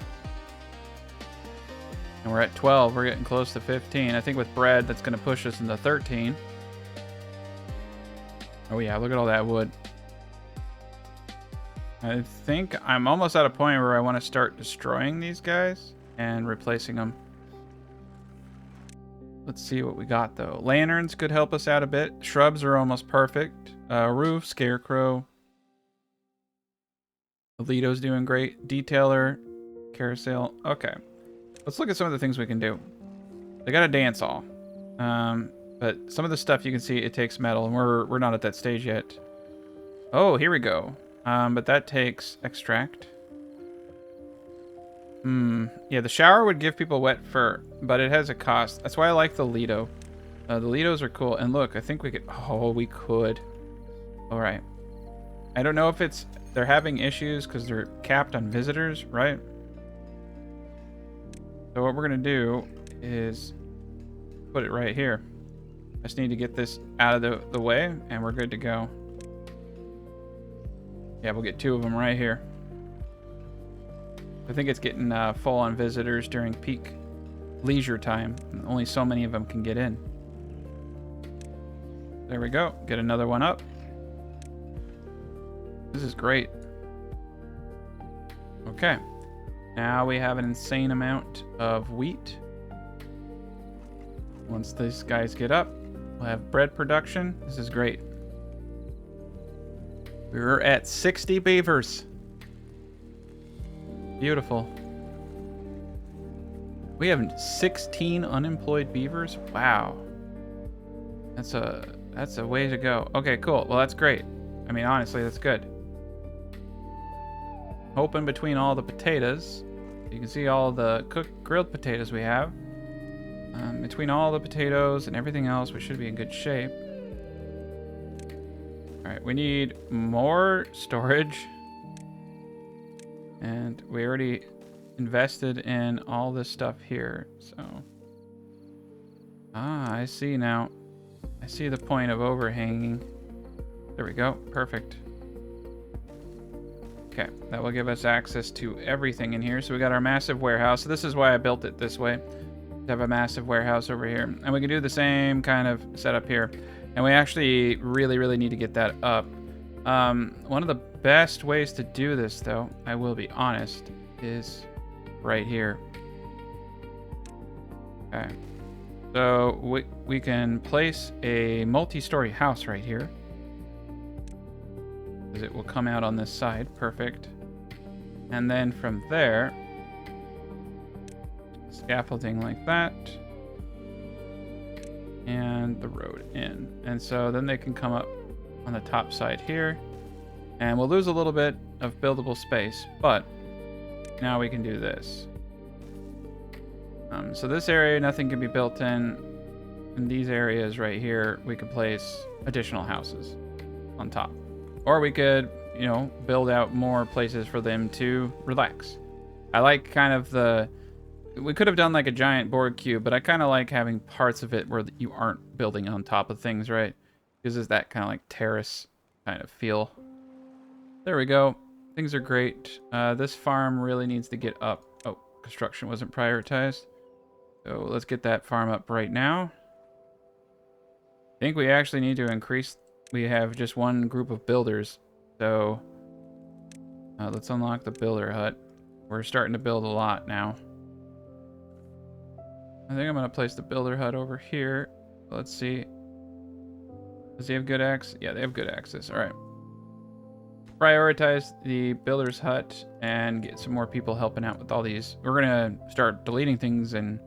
And we're at 12. We're getting close to 15. I think with bread, that's going to push us into 13. Oh yeah, look at all that wood. I think I'm almost at a point where I want to start destroying these guys and replacing them. Let's see what we got though. Lanterns could help us out a bit. Shrubs are almost perfect. Roof, scarecrow. Alito's doing great. Detailer, carousel. Okay. Let's look at some of the things we can do. They got a dance hall. But some of the stuff you can see, it takes metal, and we're not at that stage yet. Oh, here we go. But that takes extract. Yeah, the shower would give people wet fur, but it has a cost. That's why I like the Lido. The Lidos are cool. And look, I think we could... Oh, we could. All right. I don't know if they're having issues because they're capped on visitors, right? So what we're going to do is put it right here. I just need to get this out of the way, and we're good to go. Yeah, we'll get 2 of them right here. I think it's getting full on visitors during peak leisure time. Only so many of them can get in. There we go. Get another one up. This is great. Okay. Now we have an insane amount of wheat. Once these guys get up, we'll have bread production. This is great. We're at 60 beavers. Beautiful. We have 16 unemployed beavers. Wow. That's a way to go. Okay, cool. Well, that's great. I mean, honestly, that's good. Hoping between all the potatoes, you can see all the cooked grilled potatoes we have. Between all the potatoes and everything else, we should be in good shape. All right, we need more storage. And we already invested in all this stuff here, so... Ah, I see now. I see the point of overhanging. There we go. Perfect. Okay, that will give us access to everything in here. So we got our massive warehouse. So this is why I built it this way. To have a massive warehouse over here. And we can do the same kind of setup here. And we actually really need to get that up. One of the best ways to do this, though, I will be honest, is right here. Okay. So we can place a multi-story house right here. Because it will come out on this side. Perfect. And then from there, scaffolding like that. And the road in. And so then they can come up on the top side here. And we'll lose a little bit of buildable space, but now we can do this. So this area, nothing can be built in. In these areas right here, we could place additional houses on top. Or we could, you know, build out more places for them to relax. I like kind of the... We could have done like a giant board cube, but I kind of like having parts of it where you aren't building on top of things, right? Gives us that kind of like terrace kind of feel. There we go. Things are great. This farm really needs to get up. Oh, construction wasn't prioritized. So let's get that farm up right now. I think we actually need to increase... We have just one group of builders. So let's unlock the builder hut. We're starting to build a lot now. I think I'm going to place the builder hut over here. Let's see. Does he have good access? Yeah, they have good access. All right. Prioritize the builder's hut and get some more people helping out with all these. We're going to start deleting things and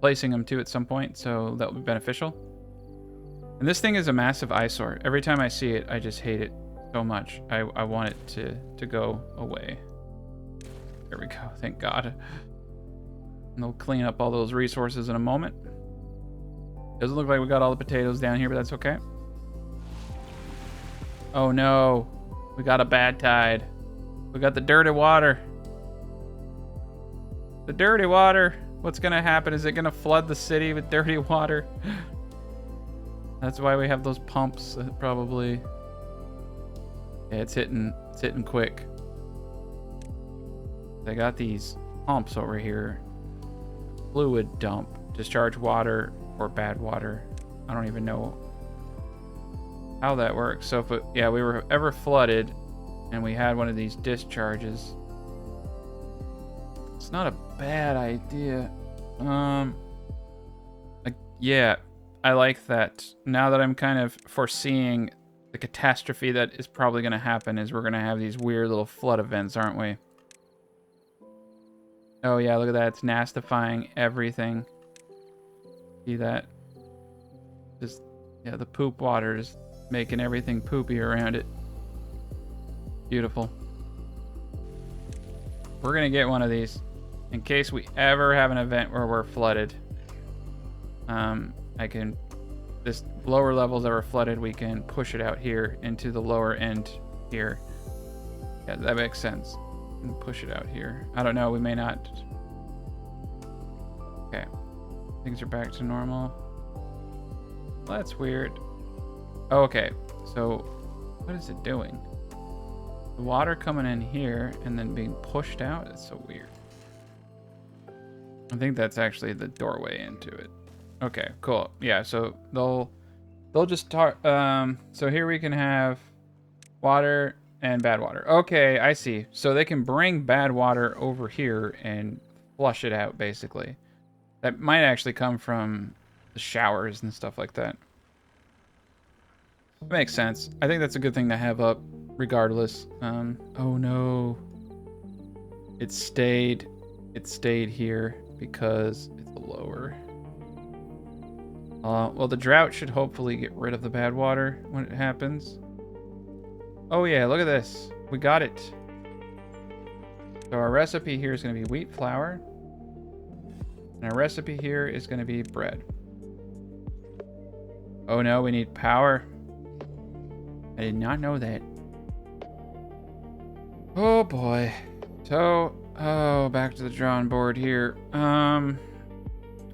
placing them too at some point, so that will be beneficial. And this thing is a massive eyesore. Every time I see it, I just hate it so much. I want it to go away. There we go. Thank God. And they'll clean up all those resources in a moment. Doesn't look like we got all the potatoes down here, but that's okay. Oh no. We got a bad tide. We got the dirty water. The dirty water. What's gonna happen? Is it gonna flood the city with dirty water? That's why we have those pumps, probably. Yeah, it's hitting quick. They got these pumps over here. Fluid dump, discharge water or bad water. I don't even know how that works. So if it, yeah, we were ever flooded and we had one of these discharges, it's not a bad idea. Yeah, I like that. Now that I'm kind of foreseeing the catastrophe that is probably going to happen, is we're going to have these weird little flood events, aren't we? Oh yeah, look at that. It's nastifying everything. See that? Just, yeah, the poop water is making everything poopy around it. Beautiful. We're going to get one of these in case we ever have an event where we're flooded. I can, this lower levels ever flooded, we can push it out here into the lower end here. Yeah, that makes sense. And push it out here. I don't know, we may not. Okay, things are back to normal. Well, that's weird. Oh, okay, so what is it doing? The water coming in here and then being pushed out is so weird. I think that's actually the doorway into it. Okay, cool. Yeah, so they'll just start. So here we can have water and bad water. Okay, I see. So they can bring bad water over here and flush it out, basically. That might actually come from the showers and stuff like that. Makes sense. I think that's a good thing to have up, regardless. Oh no. It stayed here because it's lower. Well, the drought should hopefully get rid of the bad water when it happens. Oh yeah, look at this. We got it. So our recipe here is going to be wheat flour. And our recipe here is going to be bread. Oh no, we need power. I did not know that. Oh boy. So, back to the drawing board here.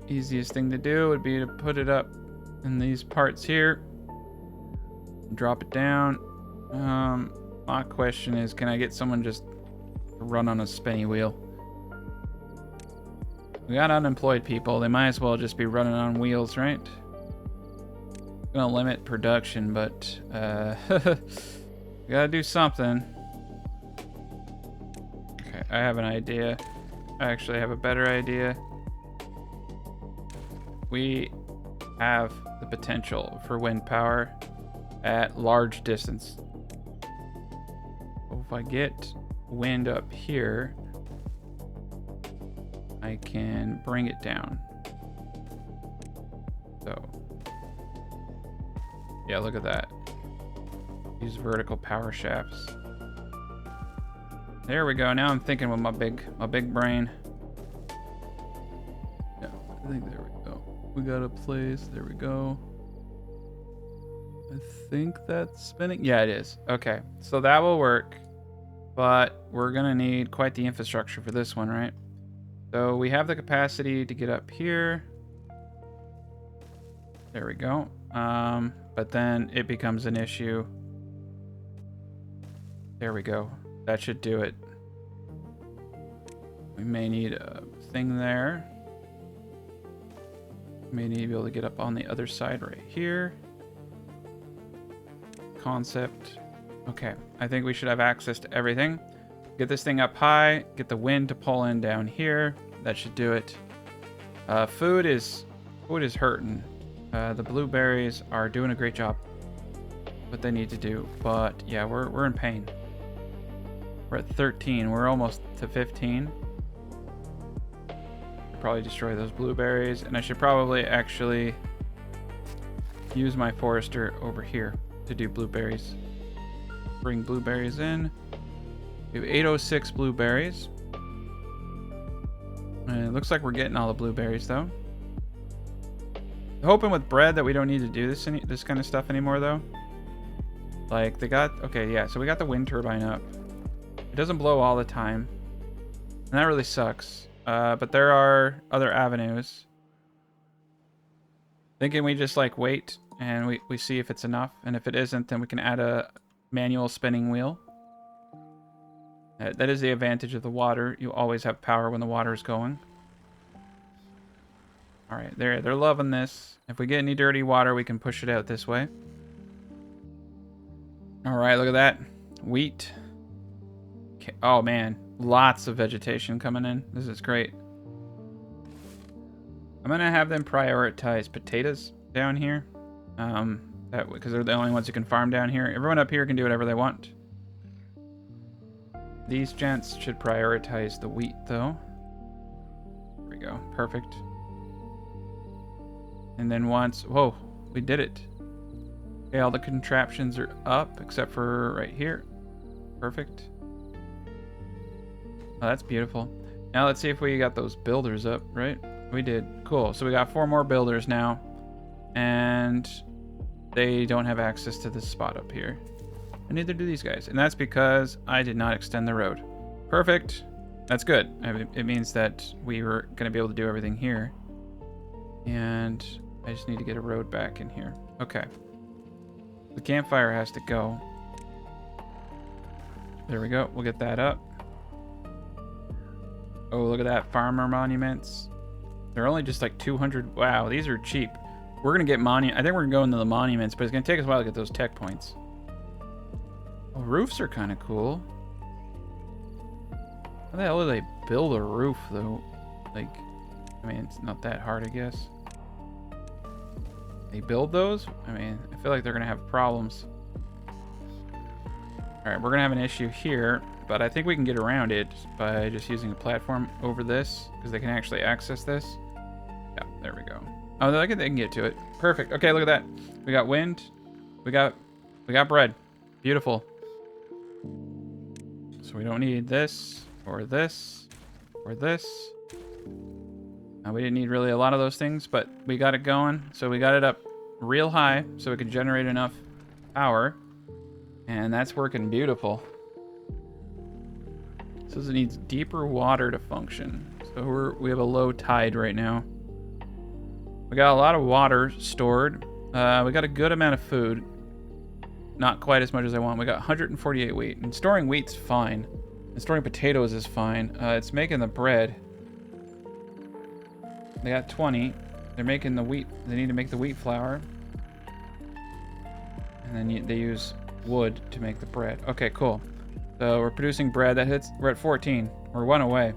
Easiest thing to do would be to put it up in these parts here. Drop it down. My question is, can I get someone just to run on a spinny wheel? We got unemployed people. They might as well just be running on wheels, right? Gonna limit production, but we gotta do something. Okay, I have an idea. I actually have a better idea. We have the potential for wind power at large distance. So if I get wind up here, I can bring it down. So, yeah, look at that. Use vertical power shafts. There we go. Now I'm thinking with my big brain. Yeah, I think there we go. We got a place. There we go. I think that's spinning. Yeah, it is. Okay, so that will work. But we're gonna need quite the infrastructure for this one, right? So we have the capacity to get up here. There we go. But then it becomes an issue. There we go. That should do it. We may need a thing there. May need to be able to get up on the other side right here. Concept. Okay, I think we should have access to everything. Get this thing up high, get the wind to pull in down here. That should do it. Food is hurting. The blueberries are doing a great job. What they need to do, but yeah, we're in pain. We're at 13. We're almost to 15. Probably destroy those blueberries, and I should probably actually use my forester over here to do blueberries. Bring blueberries in. We have 806 blueberries. And it looks like we're getting all the blueberries though. Hoping with bread that we don't need to do this kind of stuff anymore though. Like they got, okay, yeah, so we got the wind turbine up. It doesn't blow all the time, and that really sucks. But there are other avenues. Thinking we just like wait and we see if it's enough, and if it isn't, then we can add a manual spinning wheel. That is the advantage of the water. You always have power when the water is going. All right, they're loving this. If we get any dirty water, we can push it out this way. All right, look at that. Wheat. Okay. Oh man, lots of vegetation coming in. This is great. I'm gonna have them prioritize potatoes down here. Because they're the only ones who can farm down here. Everyone up here can do whatever they want. These gents should prioritize the wheat, though. There we go. Perfect. And then once... Whoa, we did it. Okay, all the contraptions are up, except for right here. Perfect. Oh, that's beautiful. Now let's see if we got those builders up, right? We did. Cool. So we got 4 more builders now. And they don't have access to this spot up here. And neither do these guys. And that's because I did not extend the road. Perfect. That's good. It means that we were going to be able to do everything here. And I just need to get a road back in here. Okay. The campfire has to go. There we go. We'll get that up. Oh, look at that. Farmer monuments. They're only just like 200. Wow, these are cheap. We're going to get I think we're going to go into the monuments, but it's going to take us a while to get those tech points. Oh, roofs are kind of cool. How the hell do they build a roof, though? Like, I mean, it's not that hard, I guess. They build those? I mean, I feel like they're going to have problems. Alright, we're going to have an issue here, but I think we can get around it by just using a platform over this, because they can actually access this. Yeah, there we go. Oh, they can get to it. Perfect. Okay, look at that. We got wind. We got bread. Beautiful. So we don't need this, or this, or this. We didn't need really a lot of those things, but we got it going. So we got it up real high so it could generate enough power. And that's working beautiful. It says it needs deeper water to function. So we have a low tide right now. We got a lot of water stored. We got a good amount of food. Not quite as much as I want. We got 148 wheat. And storing wheat's fine. And storing potatoes is fine. It's making the bread. They got 20. They're making the wheat. They need to make the wheat flour. And then they use wood to make the bread. Okay, cool. So we're producing bread. We're at 14. We're 1 away.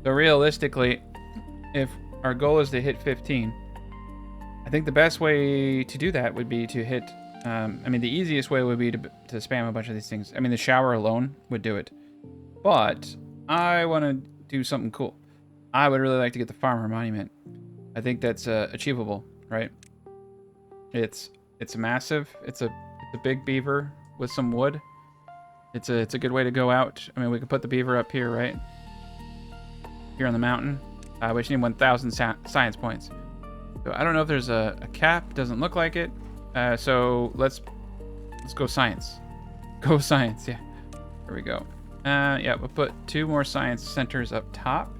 So realistically, if our goal is to hit 15, I think the best way to do that would be to hit... I mean, the easiest way would be to spam a bunch of these things. I mean, the shower alone would do it. But I want to do something cool. I would really like to get the farmer monument. I think that's achievable, right? It's massive. It's a big beaver with some wood. It's a good way to go out. I mean, we could put the beaver up here, right? Here on the mountain. We just need 1,000 science points. So I don't know if there's a cap. Doesn't look like it. So let's go science. Go science, yeah. There we go. Yeah, we'll put 2 more science centers up top.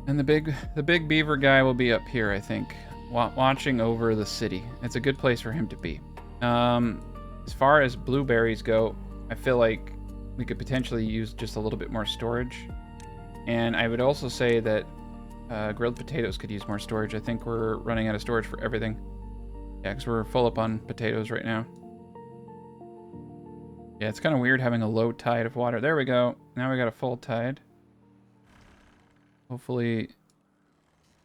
And the big beaver guy will be up here, I think, watching over the city. It's a good place for him to be. As far as blueberries go, I feel like we could potentially use just a little bit more storage. And I would also say that grilled potatoes could use more storage. I think we're running out of storage for everything. Yeah, because we're full up on potatoes right now. Yeah, it's kind of weird having a low tide of water. There we go. Now we got a full tide. Hopefully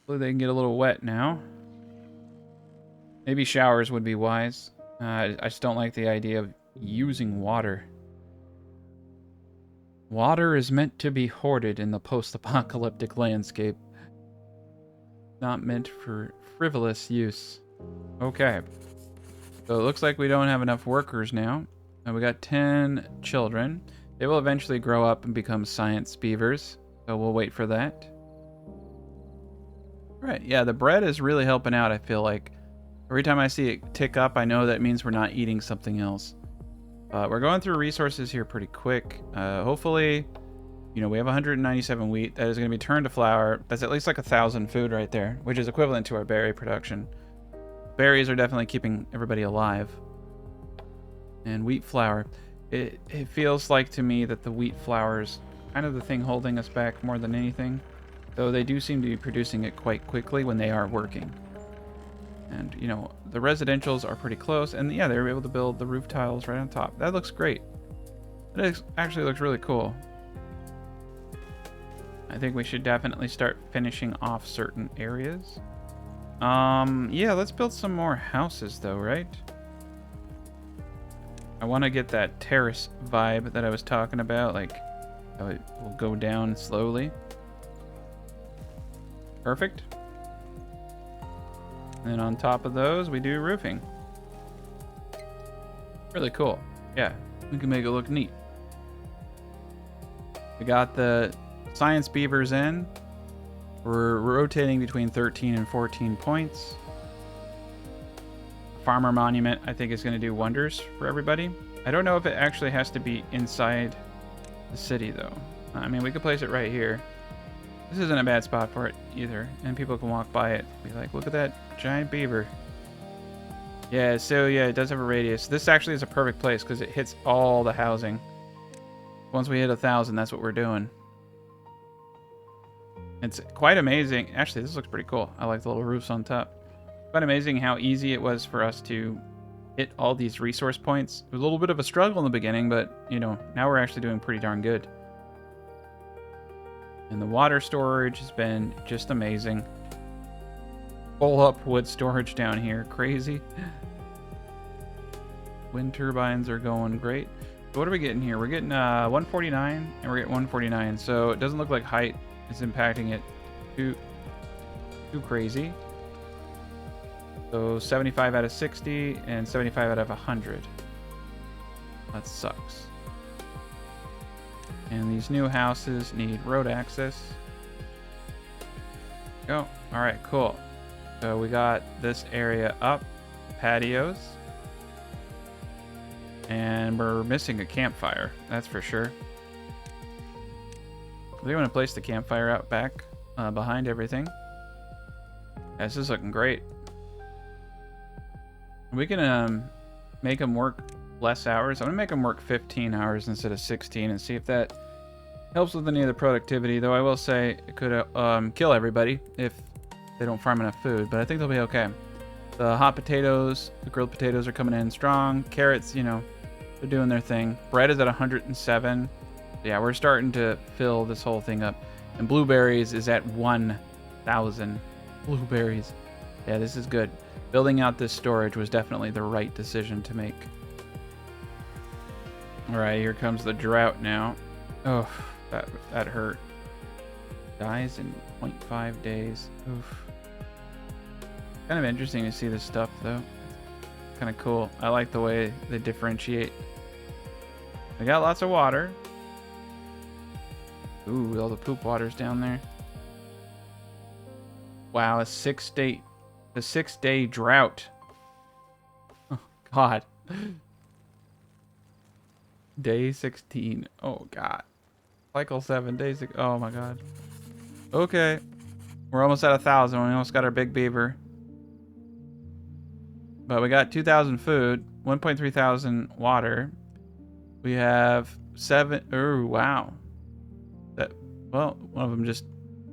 they can get a little wet now. Maybe showers would be wise. I just don't like the idea of using water. Water is meant to be hoarded in the post-apocalyptic landscape. Not meant for frivolous use. Okay. So it looks like we don't have enough workers now. And we got 10 children. They will eventually grow up and become science beavers. So we'll wait for that. Right, yeah, the bread is really helping out, I feel like. Every time I see it tick up, I know that means we're not eating something else. We're going through resources here pretty quick. Hopefully, you know, we have 197 wheat. That is going to be turned to flour. That's at least like 1,000 food right there, which is equivalent to our berry production. Berries are definitely keeping everybody alive. And wheat flour. It feels like to me that the wheat flour is kind of the thing holding us back more than anything. Though they do seem to be producing it quite quickly when they are working. And, you know, the residentials are pretty close. And, yeah, they were able to build the roof tiles right on top. That looks great. It actually looks really cool. I think we should definitely start finishing off certain areas. Yeah, let's build some more houses, though, right? I want to get that terrace vibe that I was talking about. Like, how it will go down slowly. Perfect. And then on top of those, we do roofing. Really cool. Yeah, we can make it look neat. We got the science beavers in. We're rotating between 13 and 14 points. Farmer monument, I think, is going to do wonders for everybody. I don't know if it actually has to be inside the city, though. I mean, we could place it right here. This isn't a bad spot for it either, and people can walk by it and be like, look at that giant beaver. Yeah, so yeah, it does have a radius. This actually is a perfect place because it hits all the housing. Once we hit 1,000, that's what we're doing. It's quite amazing. Actually, this looks pretty cool. I like the little roofs on top. Quite amazing how easy it was for us to hit all these resource points. It was a little bit of a struggle in the beginning, but, you know, now we're actually doing pretty darn good. And the water storage has been just amazing. Full up wood storage down here. Crazy. Wind turbines are going great. So what are we getting here? We're getting 149 and we're getting 149. So it doesn't look like height is impacting it too crazy. So 75 out of 60 and 75 out of 100. That sucks. And these new houses need road access. Go. All right, cool. So we got this area up, patios. And we're missing a campfire, that's for sure. We want to place the campfire out back behind everything. Yeah, this is looking great. We can make them work less hours. I'm gonna make them work 15 hours instead of 16 and see if that helps with any of the productivity, though I will say it could kill everybody if they don't farm enough food, but I think they'll be okay. The hot potatoes, the grilled potatoes are coming in strong. Carrots, you know, they're doing their thing. Bread is at 107. Yeah, we're starting to fill this whole thing up. And blueberries is at 1,000 blueberries. Yeah, this is good. Building out this storage was definitely the right decision to make. All right, here comes the drought now. Oh, that hurt. Dies in 0.5 days. Oof. Kind of interesting to see this stuff, though. Kind of cool. I like the way they differentiate We got lots of water. Ooh, all the poop water's down there. Wow, a 6-day drought. Oh, God. Day 16. Oh, God. Cycle 7 days. Oh, my God. Okay. We're almost at 1,000. We almost got our big beaver. But we got 2,000 food, 1.3 thousand water. We have 7. Oh, wow. Well, one of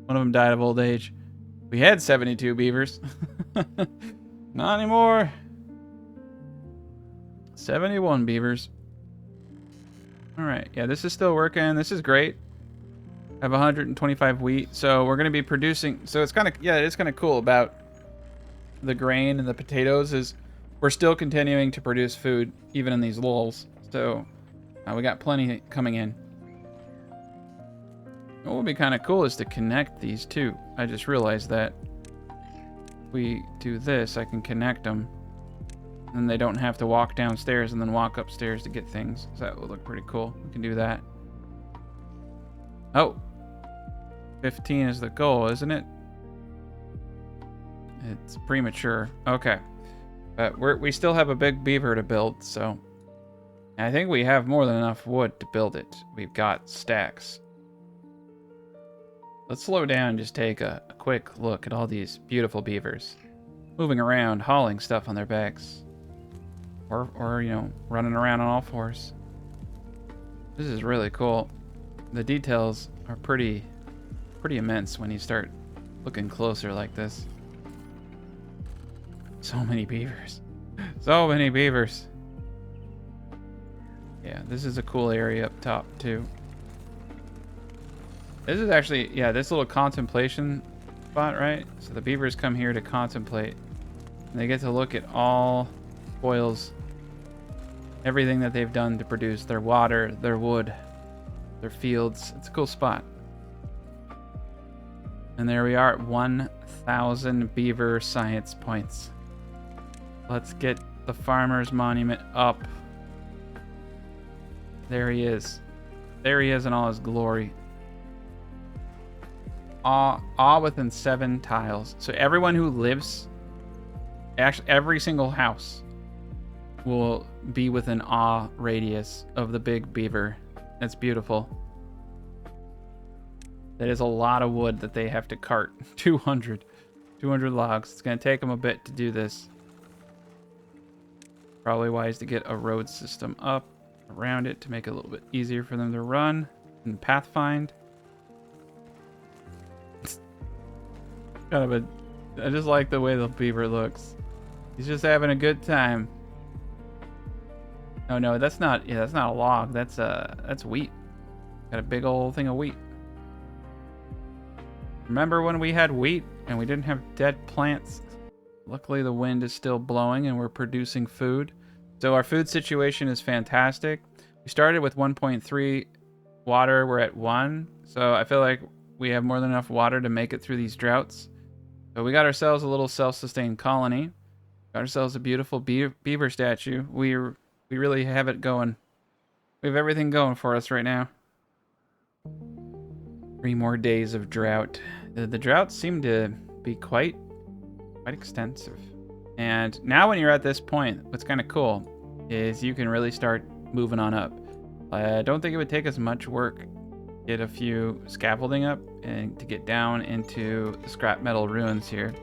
them died of old age. We had 72 beavers. Not anymore. 71 beavers. All right. Yeah, this is still working. This is great. I have 125 wheat. So we're going to be producing. So it's kind of, yeah, it's kind of cool about the grain and the potatoes is we're still continuing to produce food even in these lulls. So we got plenty coming in. What would be kind of cool is to connect these two. I just realized that if we do this, I can connect them. And they don't have to walk downstairs and then walk upstairs to get things. So that would look pretty cool. We can do that. Oh. 15 is the goal, isn't it? It's premature. Okay. But we still have a big beaver to build, so... And I think we have more than enough wood to build it. We've got stacks. Let's slow down and just take a quick look at all these beautiful beavers. Moving around, hauling stuff on their backs. Or you know, running around on all fours. This is really cool. The details are pretty immense when you start looking closer like this. So many beavers. So many beavers. Yeah, this is a cool area up top too. This is actually, yeah, this little contemplation spot, right? So the beavers come here to contemplate. And they get to look at all spoils, everything that they've done to produce their water, their wood, their fields. It's a cool spot. And there we are at 1,000 beaver science points. Let's get the farmer's monument up. There he is. There he is in all his glory. Awe within 7 tiles. So everyone who lives, actually every single house will be within awe radius of the big beaver. That's beautiful. That is a lot of wood that they have to cart. 200 logs. It's going to take them a bit to do this. Probably wise to get a road system up around it to make it a little bit easier for them to run and pathfind. I just like the way the beaver looks. He's just having a good time. Oh no, that's not. Yeah, that's not a log. That's wheat. Got a big old thing of wheat. Remember when we had wheat and we didn't have dead plants? Luckily, the wind is still blowing and we're producing food. So our food situation is fantastic. We started with 1.3 water. We're at 1. So I feel like we have more than enough water to make it through these droughts. So we got ourselves a little self-sustained colony. Got ourselves a beautiful beaver statue. We really have it going. We have everything going for us right now. 3 more days of drought. The droughts seem to be quite extensive. And now when you're at this point, what's kind of cool is you can really start moving on up. I don't think it would take as much work to get a few scaffolding up and to get down into the scrap metal ruins here.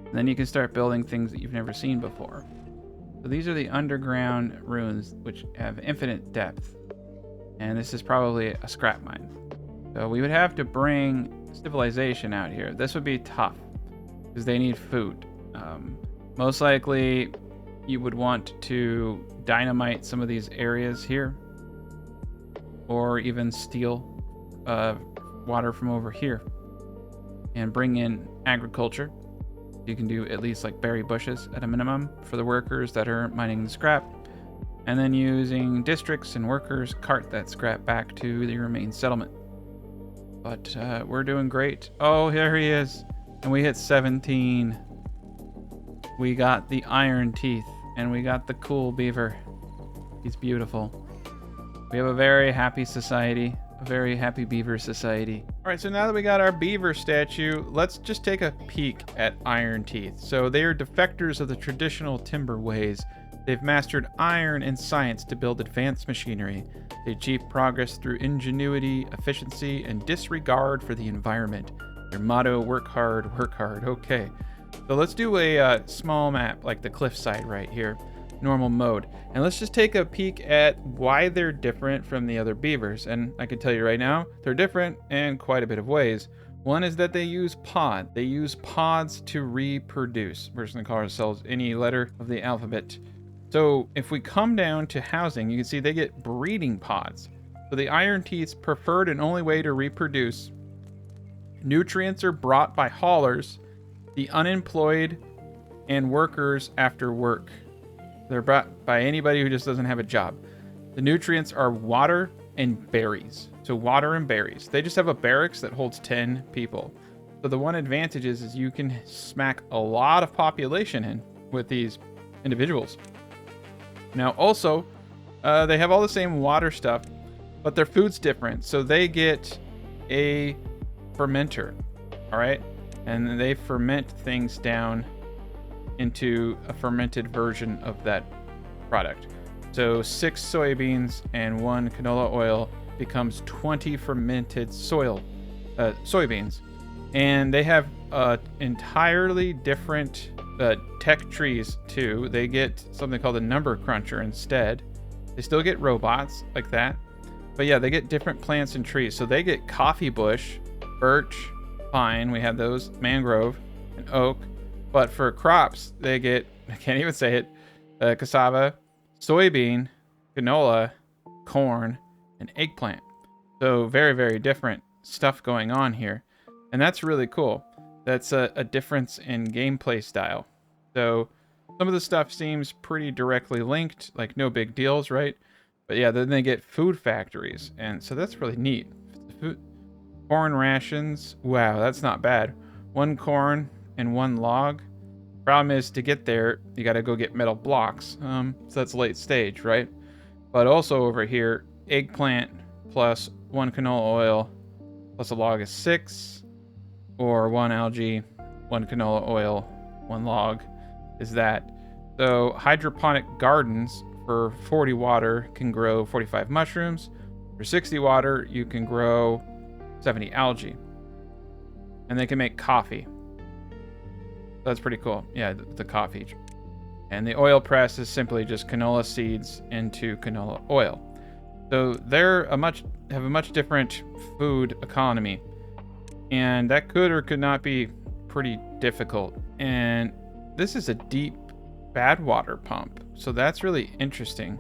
And then you can start building things that you've never seen before. So these are the underground ruins which have infinite depth. And this is probably a scrap mine. So we would have to bring civilization out here. This would be tough because they need food. Most likely you would want to dynamite some of these areas here or even steal water from over here and bring in agriculture. You can do at least like berry bushes at a minimum for the workers that are mining the scrap, and then using districts and workers cart that scrap back to the main settlement. But we're doing great. Oh, here he is. And we hit 17. We got the iron teeth and we got the cool beaver. He's beautiful. We have a very happy society, a very happy beaver society. All right, so now that we got our beaver statue, let's just take a peek at Iron Teeth. So they are defectors of the traditional timber ways. They've mastered iron and science to build advanced machinery. They achieve progress through ingenuity, efficiency, and disregard for the environment. Their motto, work hard, work hard. Okay, so let's do a small map like the cliffside right here. Normal mode, and let's just take a peek at why they're different from the other beavers. And I can tell you right now, they're different in quite a bit of ways. One is that they use pods to reproduce. We're just gonna call ourselves any letter of the alphabet. So if we come down to housing, you can see they get breeding pods. So the Iron Teeth's preferred and only way to reproduce. Nutrients are brought by haulers, the unemployed, and workers after work. They're brought by anybody who just doesn't have a job. The nutrients are water and berries. So water and berries. They just have a barracks that holds 10 people. So the one advantage is you can smack a lot of population in with these individuals. Now also, they have all the same water stuff, but their food's different. So they get a fermenter, all right? And they ferment things down into a fermented version of that product. So 6 soybeans and 1 canola oil becomes 20 fermented soybeans. And they have entirely different tech trees too. They get something called a number cruncher instead. They still get robots like that. But yeah, they get different plants and trees. So they get coffee bush, birch, pine, we have those, mangrove, and oak. But for crops, they get, I can't even say it, cassava, soybean, canola, corn, and eggplant. So very, very different stuff going on here. And that's really cool. That's a difference in gameplay style. So some of the stuff seems pretty directly linked, like no big deals, right? But yeah, then they get food factories. And so that's really neat. Corn rations. Wow, that's not bad. 1 corn and 1 log. Problem is, to get there, you got to go get metal blocks. So that's late stage, right? But also over here, eggplant plus 1 canola oil plus a log is 6, or 1 algae, 1 canola oil, 1 log is that. So hydroponic gardens for 40 water can grow 45 mushrooms. For 60 water, you can grow 70 algae. And they can make coffee. That's pretty cool. Yeah, the coffee. And the oil press is simply just canola seeds into canola oil. So they're have a much different food economy. And that could or could not be pretty difficult. And this is a deep Badwater pump. So that's really interesting.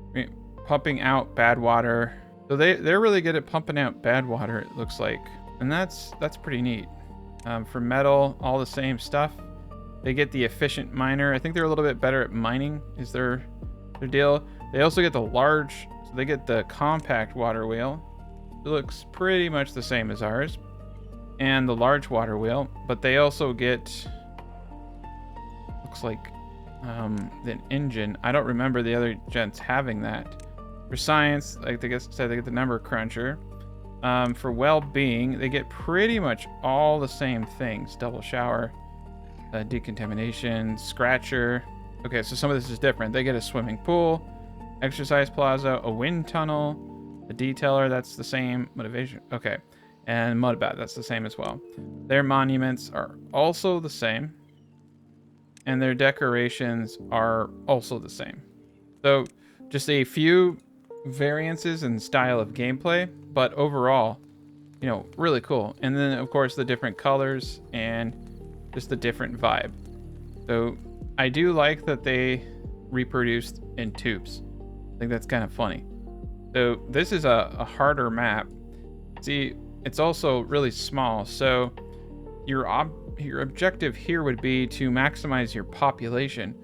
I mean, pumping out Badwater. So they're really good at pumping out Badwater, it looks like. And that's pretty neat. For metal, all the same stuff. They get the efficient miner. I think they're a little bit better at mining is their deal. They also get the large, so they get the compact water wheel. It looks pretty much the same as ours. And the large water wheel, but they also get, looks like an engine. I don't remember the other gents having that. For science, like they said, they get the number cruncher. For well-being, they get pretty much all the same things. Double shower, decontamination, scratcher. Okay, so some of this is different. They get a swimming pool, exercise plaza, a wind tunnel, a detailer, that's the same. Motivation, okay. And mud bath, that's the same as well. Their monuments are also the same. And their decorations are also the same. So just a few variances in style of gameplay, but overall, you know, really cool. And then of course the different colors and just the different vibe. So I do like that they reproduced in tubes. I think that's kind of funny. So this is a harder map. See, it's also really small. So your objective here would be to maximize your population.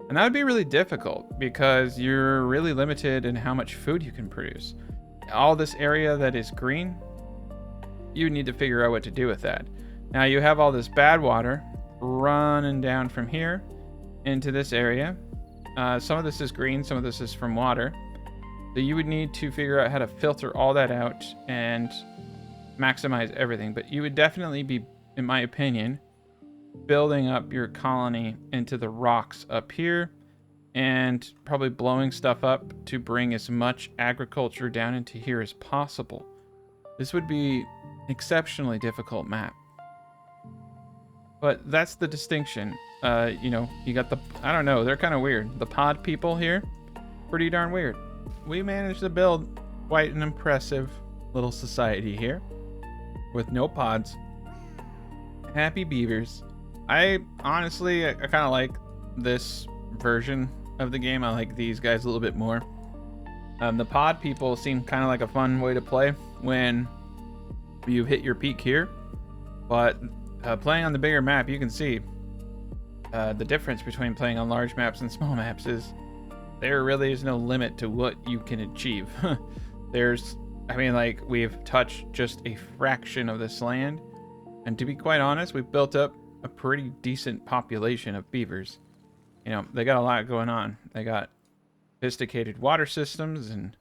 And that would be really difficult because you're really limited in how much food you can produce. All this area that is green, you need to figure out what to do with that. Now you have all this bad water running down from here into this area. Some of this is green, some of this is from water. So you would need to figure out how to filter all that out and maximize everything. But you would definitely be, in my opinion, building up your colony into the rocks up here and probably blowing stuff up to bring as much agriculture down into here as possible. This would be an exceptionally difficult map. But that's the distinction. You know, you got the, I don't know, they're kind of weird. The pod people here, pretty darn weird. We managed to build quite an impressive little society here with no pods. Happy beavers. I honestly, I kind of like this version of the game. I like these guys a little bit more. The pod people seem kind of like a fun way to play when you hit your peak here. But playing on the bigger map, you can see the difference between playing on large maps and small maps is there really is no limit to what you can achieve. There's, I mean, like, we've touched just a fraction of this land. And to be quite honest, we've built up a pretty decent population of beavers. You know, they got a lot going on. They got sophisticated water systems and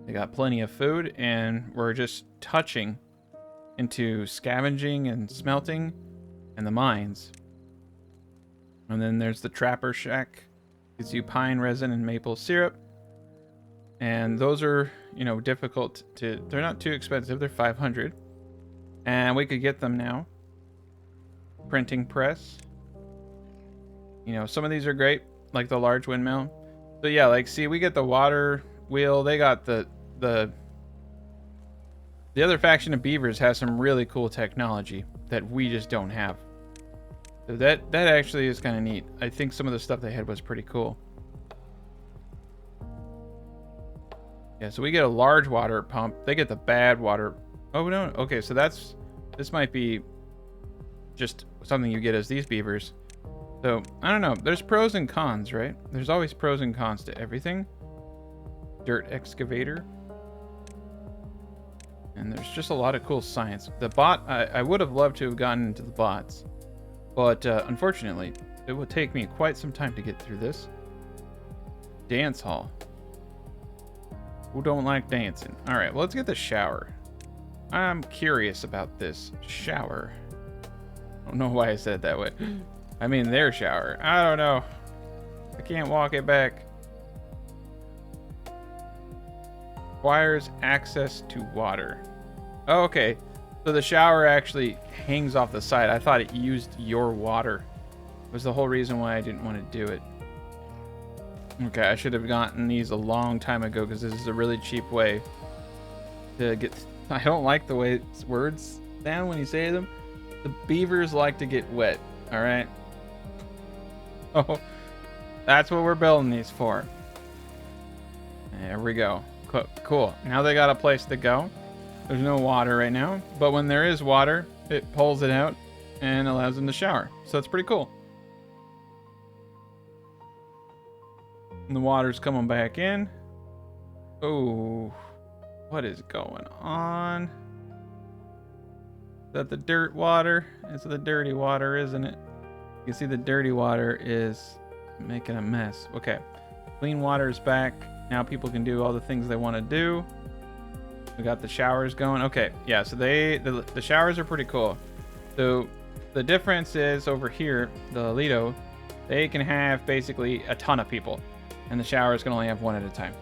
they got plenty of food, and we're just touching into scavenging and smelting and the mines. And then there's the trapper shack. Gives you pine resin and maple syrup. And those are, you know, difficult to, they're not too expensive. They're 500. And we could get them now. Printing press. You know, some of these are great, like the large windmill. So yeah, like, see, we get the water wheel. They got the other faction of beavers has some really cool technology that we just don't have. So that actually is kind of neat. I think some of the stuff they had was pretty cool. Yeah, so we get a large water pump. They get the bad water. Oh no, okay, so this might be just something you get as these beavers. So, I don't know. There's pros and cons, right? There's always pros and cons to everything. Dirt excavator. And there's just a lot of cool science. The bot, I would have loved to have gotten into the bots. But unfortunately, it will take me quite some time to get through this. Dance hall. Who don't like dancing? All right, well, let's get the shower. I'm curious about this shower. I don't know why I said it that way. I mean, their shower. I don't know. I can't walk it back. Requires access to water. Oh, okay. So the shower actually hangs off the side. I thought it used your water. It was the whole reason why I didn't want to do it. Okay, I should have gotten these a long time ago because this is a really cheap way to get... I don't like the way words sound when you say them. The beavers like to get wet, all right? Oh, that's what we're building these for. There we go. Cool. Now they got a place to go. There's no water right now, but when there is water, it pulls it out and allows them to shower. So it's pretty cool. And the water's coming back in. Oh, what is going on? Is that the dirt water? It's the dirty water, isn't it? You can see the dirty water is making a mess. Okay, clean water is back. Now people can do all the things they want to do. We got the showers going. Okay, yeah, so the showers are pretty cool. So the difference is over here, the Lido, they can have basically a ton of people, and the showers can only have one at a time.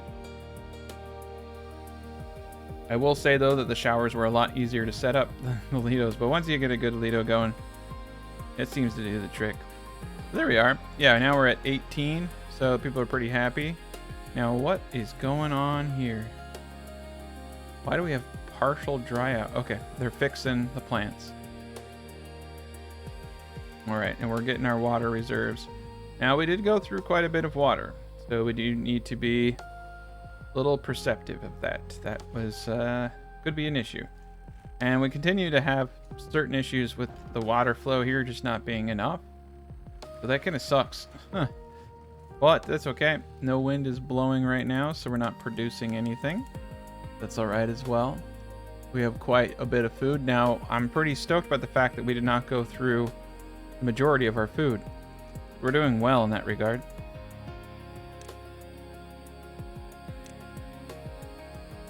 I will say though that the showers were a lot easier to set up than the Lidos, but once you get a good Lido going, it seems to do the trick. There we are. Yeah, now we're at 18, so people are pretty happy. Now what is going on here? Why do we have partial dry out? Okay, they're fixing the plants. All right, and we're getting our water reserves. Now we did go through quite a bit of water, so we do need to be a little perceptive of that. That was could be an issue. And we continue to have certain issues with the water flow here just not being enough. So that kind of sucks. Huh. But that's okay. No wind is blowing right now, so we're not producing anything. That's all right as well. We have quite a bit of food. Now, I'm pretty stoked by the fact that we did not go through the majority of our food. We're doing well in that regard.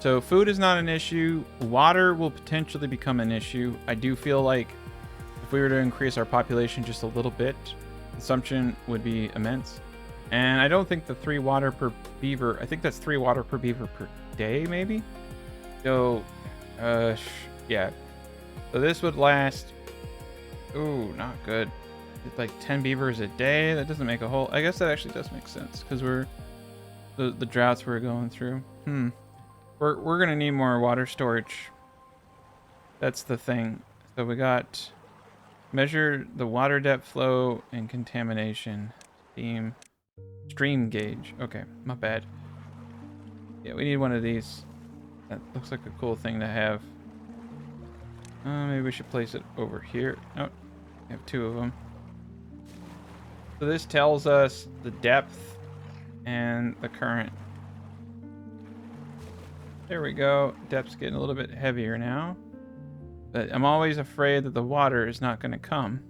So food is not an issue. Water will potentially become an issue. I do feel like if we were to increase our population just a little bit, consumption would be immense. And I don't think the 3 water per beaver, I think that's 3 water per beaver per day, maybe? So, yeah. So this would last, ooh, not good. It's like 10 beavers a day. That doesn't make a whole, I guess that actually does make sense because we're, the droughts we're going through. We're gonna need more water storage. That's the thing. So we got measure the water depth flow and contamination. Stream gauge. Okay, my bad. Yeah, we need one of these. That looks like a cool thing to have. Maybe we should place it over here. Oh, we have 2 of them. So this tells us the depth and the current. There we go. Depth's getting a little bit heavier now. But I'm always afraid that the water is not going to come.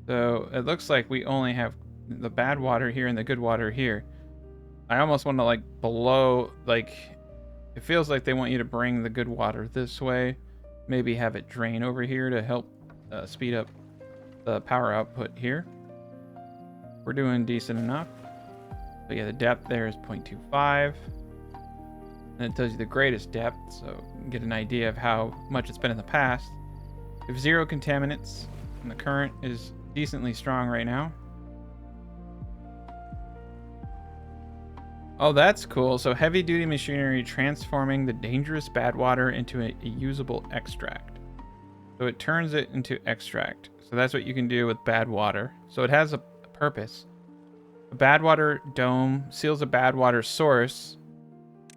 So it looks like we only have the bad water here and the good water here. I almost want to like below, like, it feels like they want you to bring the good water this way. Maybe have it drain over here to help speed up the power output here. We're doing decent enough. But yeah, the depth there is 0.25. And it tells you the greatest depth, so you can get an idea of how much it's been in the past. We have 0 contaminants, and the current is decently strong right now. Oh, that's cool. So heavy-duty machinery transforming the dangerous bad water into a usable extract. So it turns it into extract. So that's what you can do with bad water. So it has a purpose. A bad water dome seals a bad water source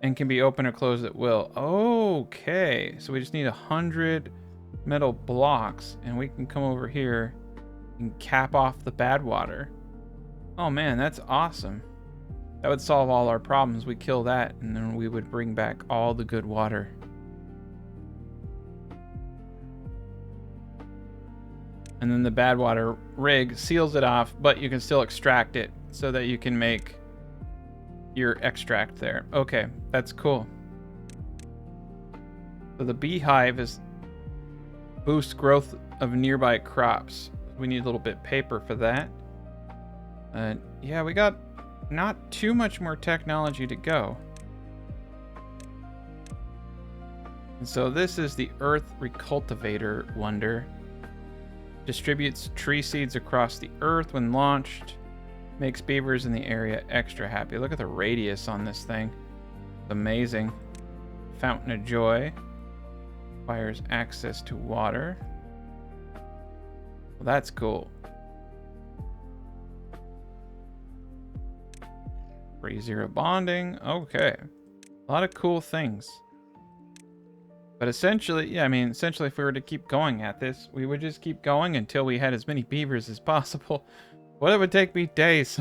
and can be open or closed at will. Okay, so we just need 100 metal blocks, and we can come over here and cap off the bad water. Oh man, that's awesome. That would solve all our problems. We kill that, and then we would bring back all the good water. And then the bad water rig seals it off, but you can still extract it so that you can make your extract there. Okay, that's cool. So the beehive is boosts growth of nearby crops. We need a little bit paper for that. Yeah, we got not too much more technology to go. And so this is the Earth Recultivator wonder. Distributes tree seeds across the earth when launched. Makes beavers in the area extra happy. Look at the radius on this thing. It's amazing. Fountain of Joy. Requires access to water. Well, that's cool. 3-0 bonding. Okay. A lot of cool things. But essentially, yeah, I mean, essentially if we were to keep going at this, we would just keep going until we had as many beavers as possible. Well, it would take me days.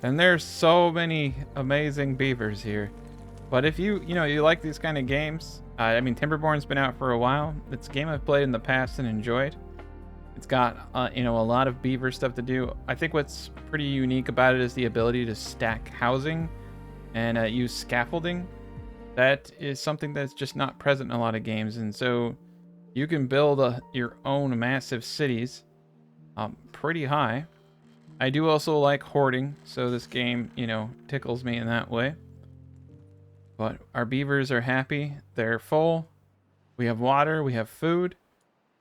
And there's so many amazing beavers here. But if you like these kind of games, I mean, Timberborn's been out for a while. It's a game I've played in the past and enjoyed. It's got, a lot of beaver stuff to do. I think what's pretty unique about it is the ability to stack housing and use scaffolding. That is something that's just not present in a lot of games. And so you can build your own massive cities pretty high. I do also like hoarding, so this game, tickles me in that way. But our beavers are happy. They're full. We have water. We have food.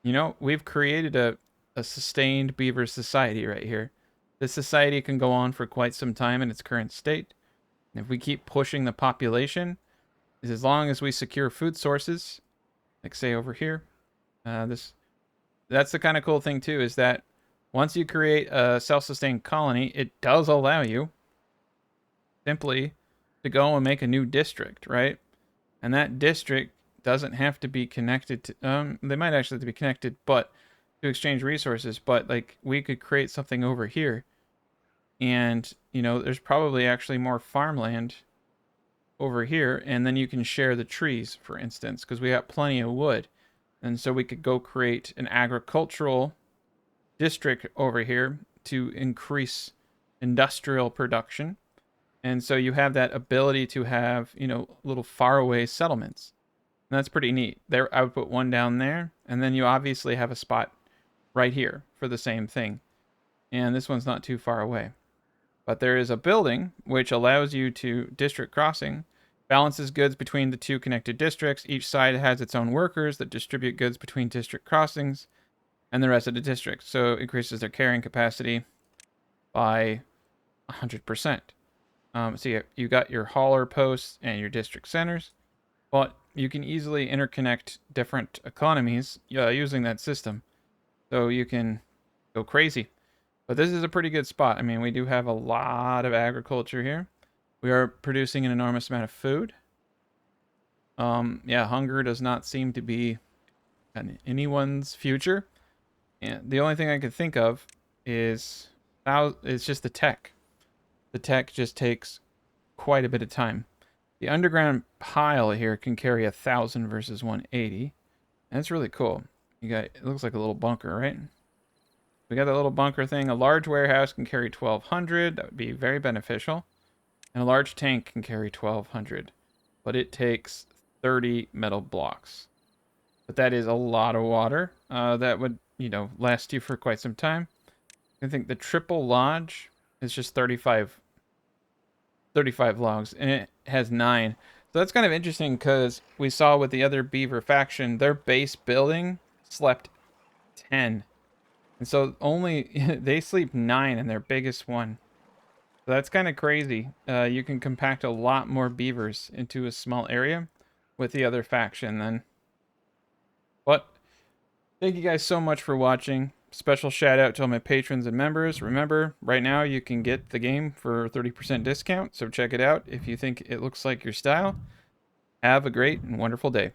We've created a sustained beaver society right here. This society can go on for quite some time in its current state. And if we keep pushing the population, as long as we secure food sources, like say over here, that's the kind of cool thing too, is that once you create a self-sustained colony, it does allow you simply to go and make a new district, right? And that district doesn't have to be connected to, they might actually have to be connected, but to exchange resources, but like we could create something over here. And, there's probably actually more farmland over here, and then you can share the trees, for instance, because we got plenty of wood. And so we could go create an agricultural district over here to increase industrial production. And so you have that ability to have, little faraway settlements. And that's pretty neat. There, I would put one down there, and then you obviously have a spot right here for the same thing. And this one's not too far away. But there is a building which allows you to district crossing, balances goods between the two connected districts. Each side has its own workers that distribute goods between district crossings and the rest of the district. So it increases their carrying capacity by 100%. So you got your hauler posts and your district centers, but you can easily interconnect different economies using that system. So you can go crazy. But this is a pretty good spot. I mean, we do have a lot of agriculture here. We are producing an enormous amount of food. Yeah, hunger does not seem to be anyone's future. And the only thing I could think of is it's just the tech. The tech just takes quite a bit of time. The underground pile here can carry 1,000 versus 180. And it's really cool. It looks like a little bunker, right? We got that little bunker thing. A large warehouse can carry 1,200. That would be very beneficial. And a large tank can carry 1,200. But it takes 30 metal blocks. But that is a lot of water. That would, last you for quite some time. I think the triple lodge is just 35 logs, and it has 9. So that's kind of interesting because we saw with the other Beaver faction, their base building slept 10. And so only they sleep 9 in their biggest one. So that's kind of crazy. You can compact a lot more beavers into a small area with the other faction then. But thank you guys so much for watching. Special shout out to all my patrons and members. Remember, right now you can get the game for 30% discount, so check it out if you think it looks like your style. Have a great and wonderful day.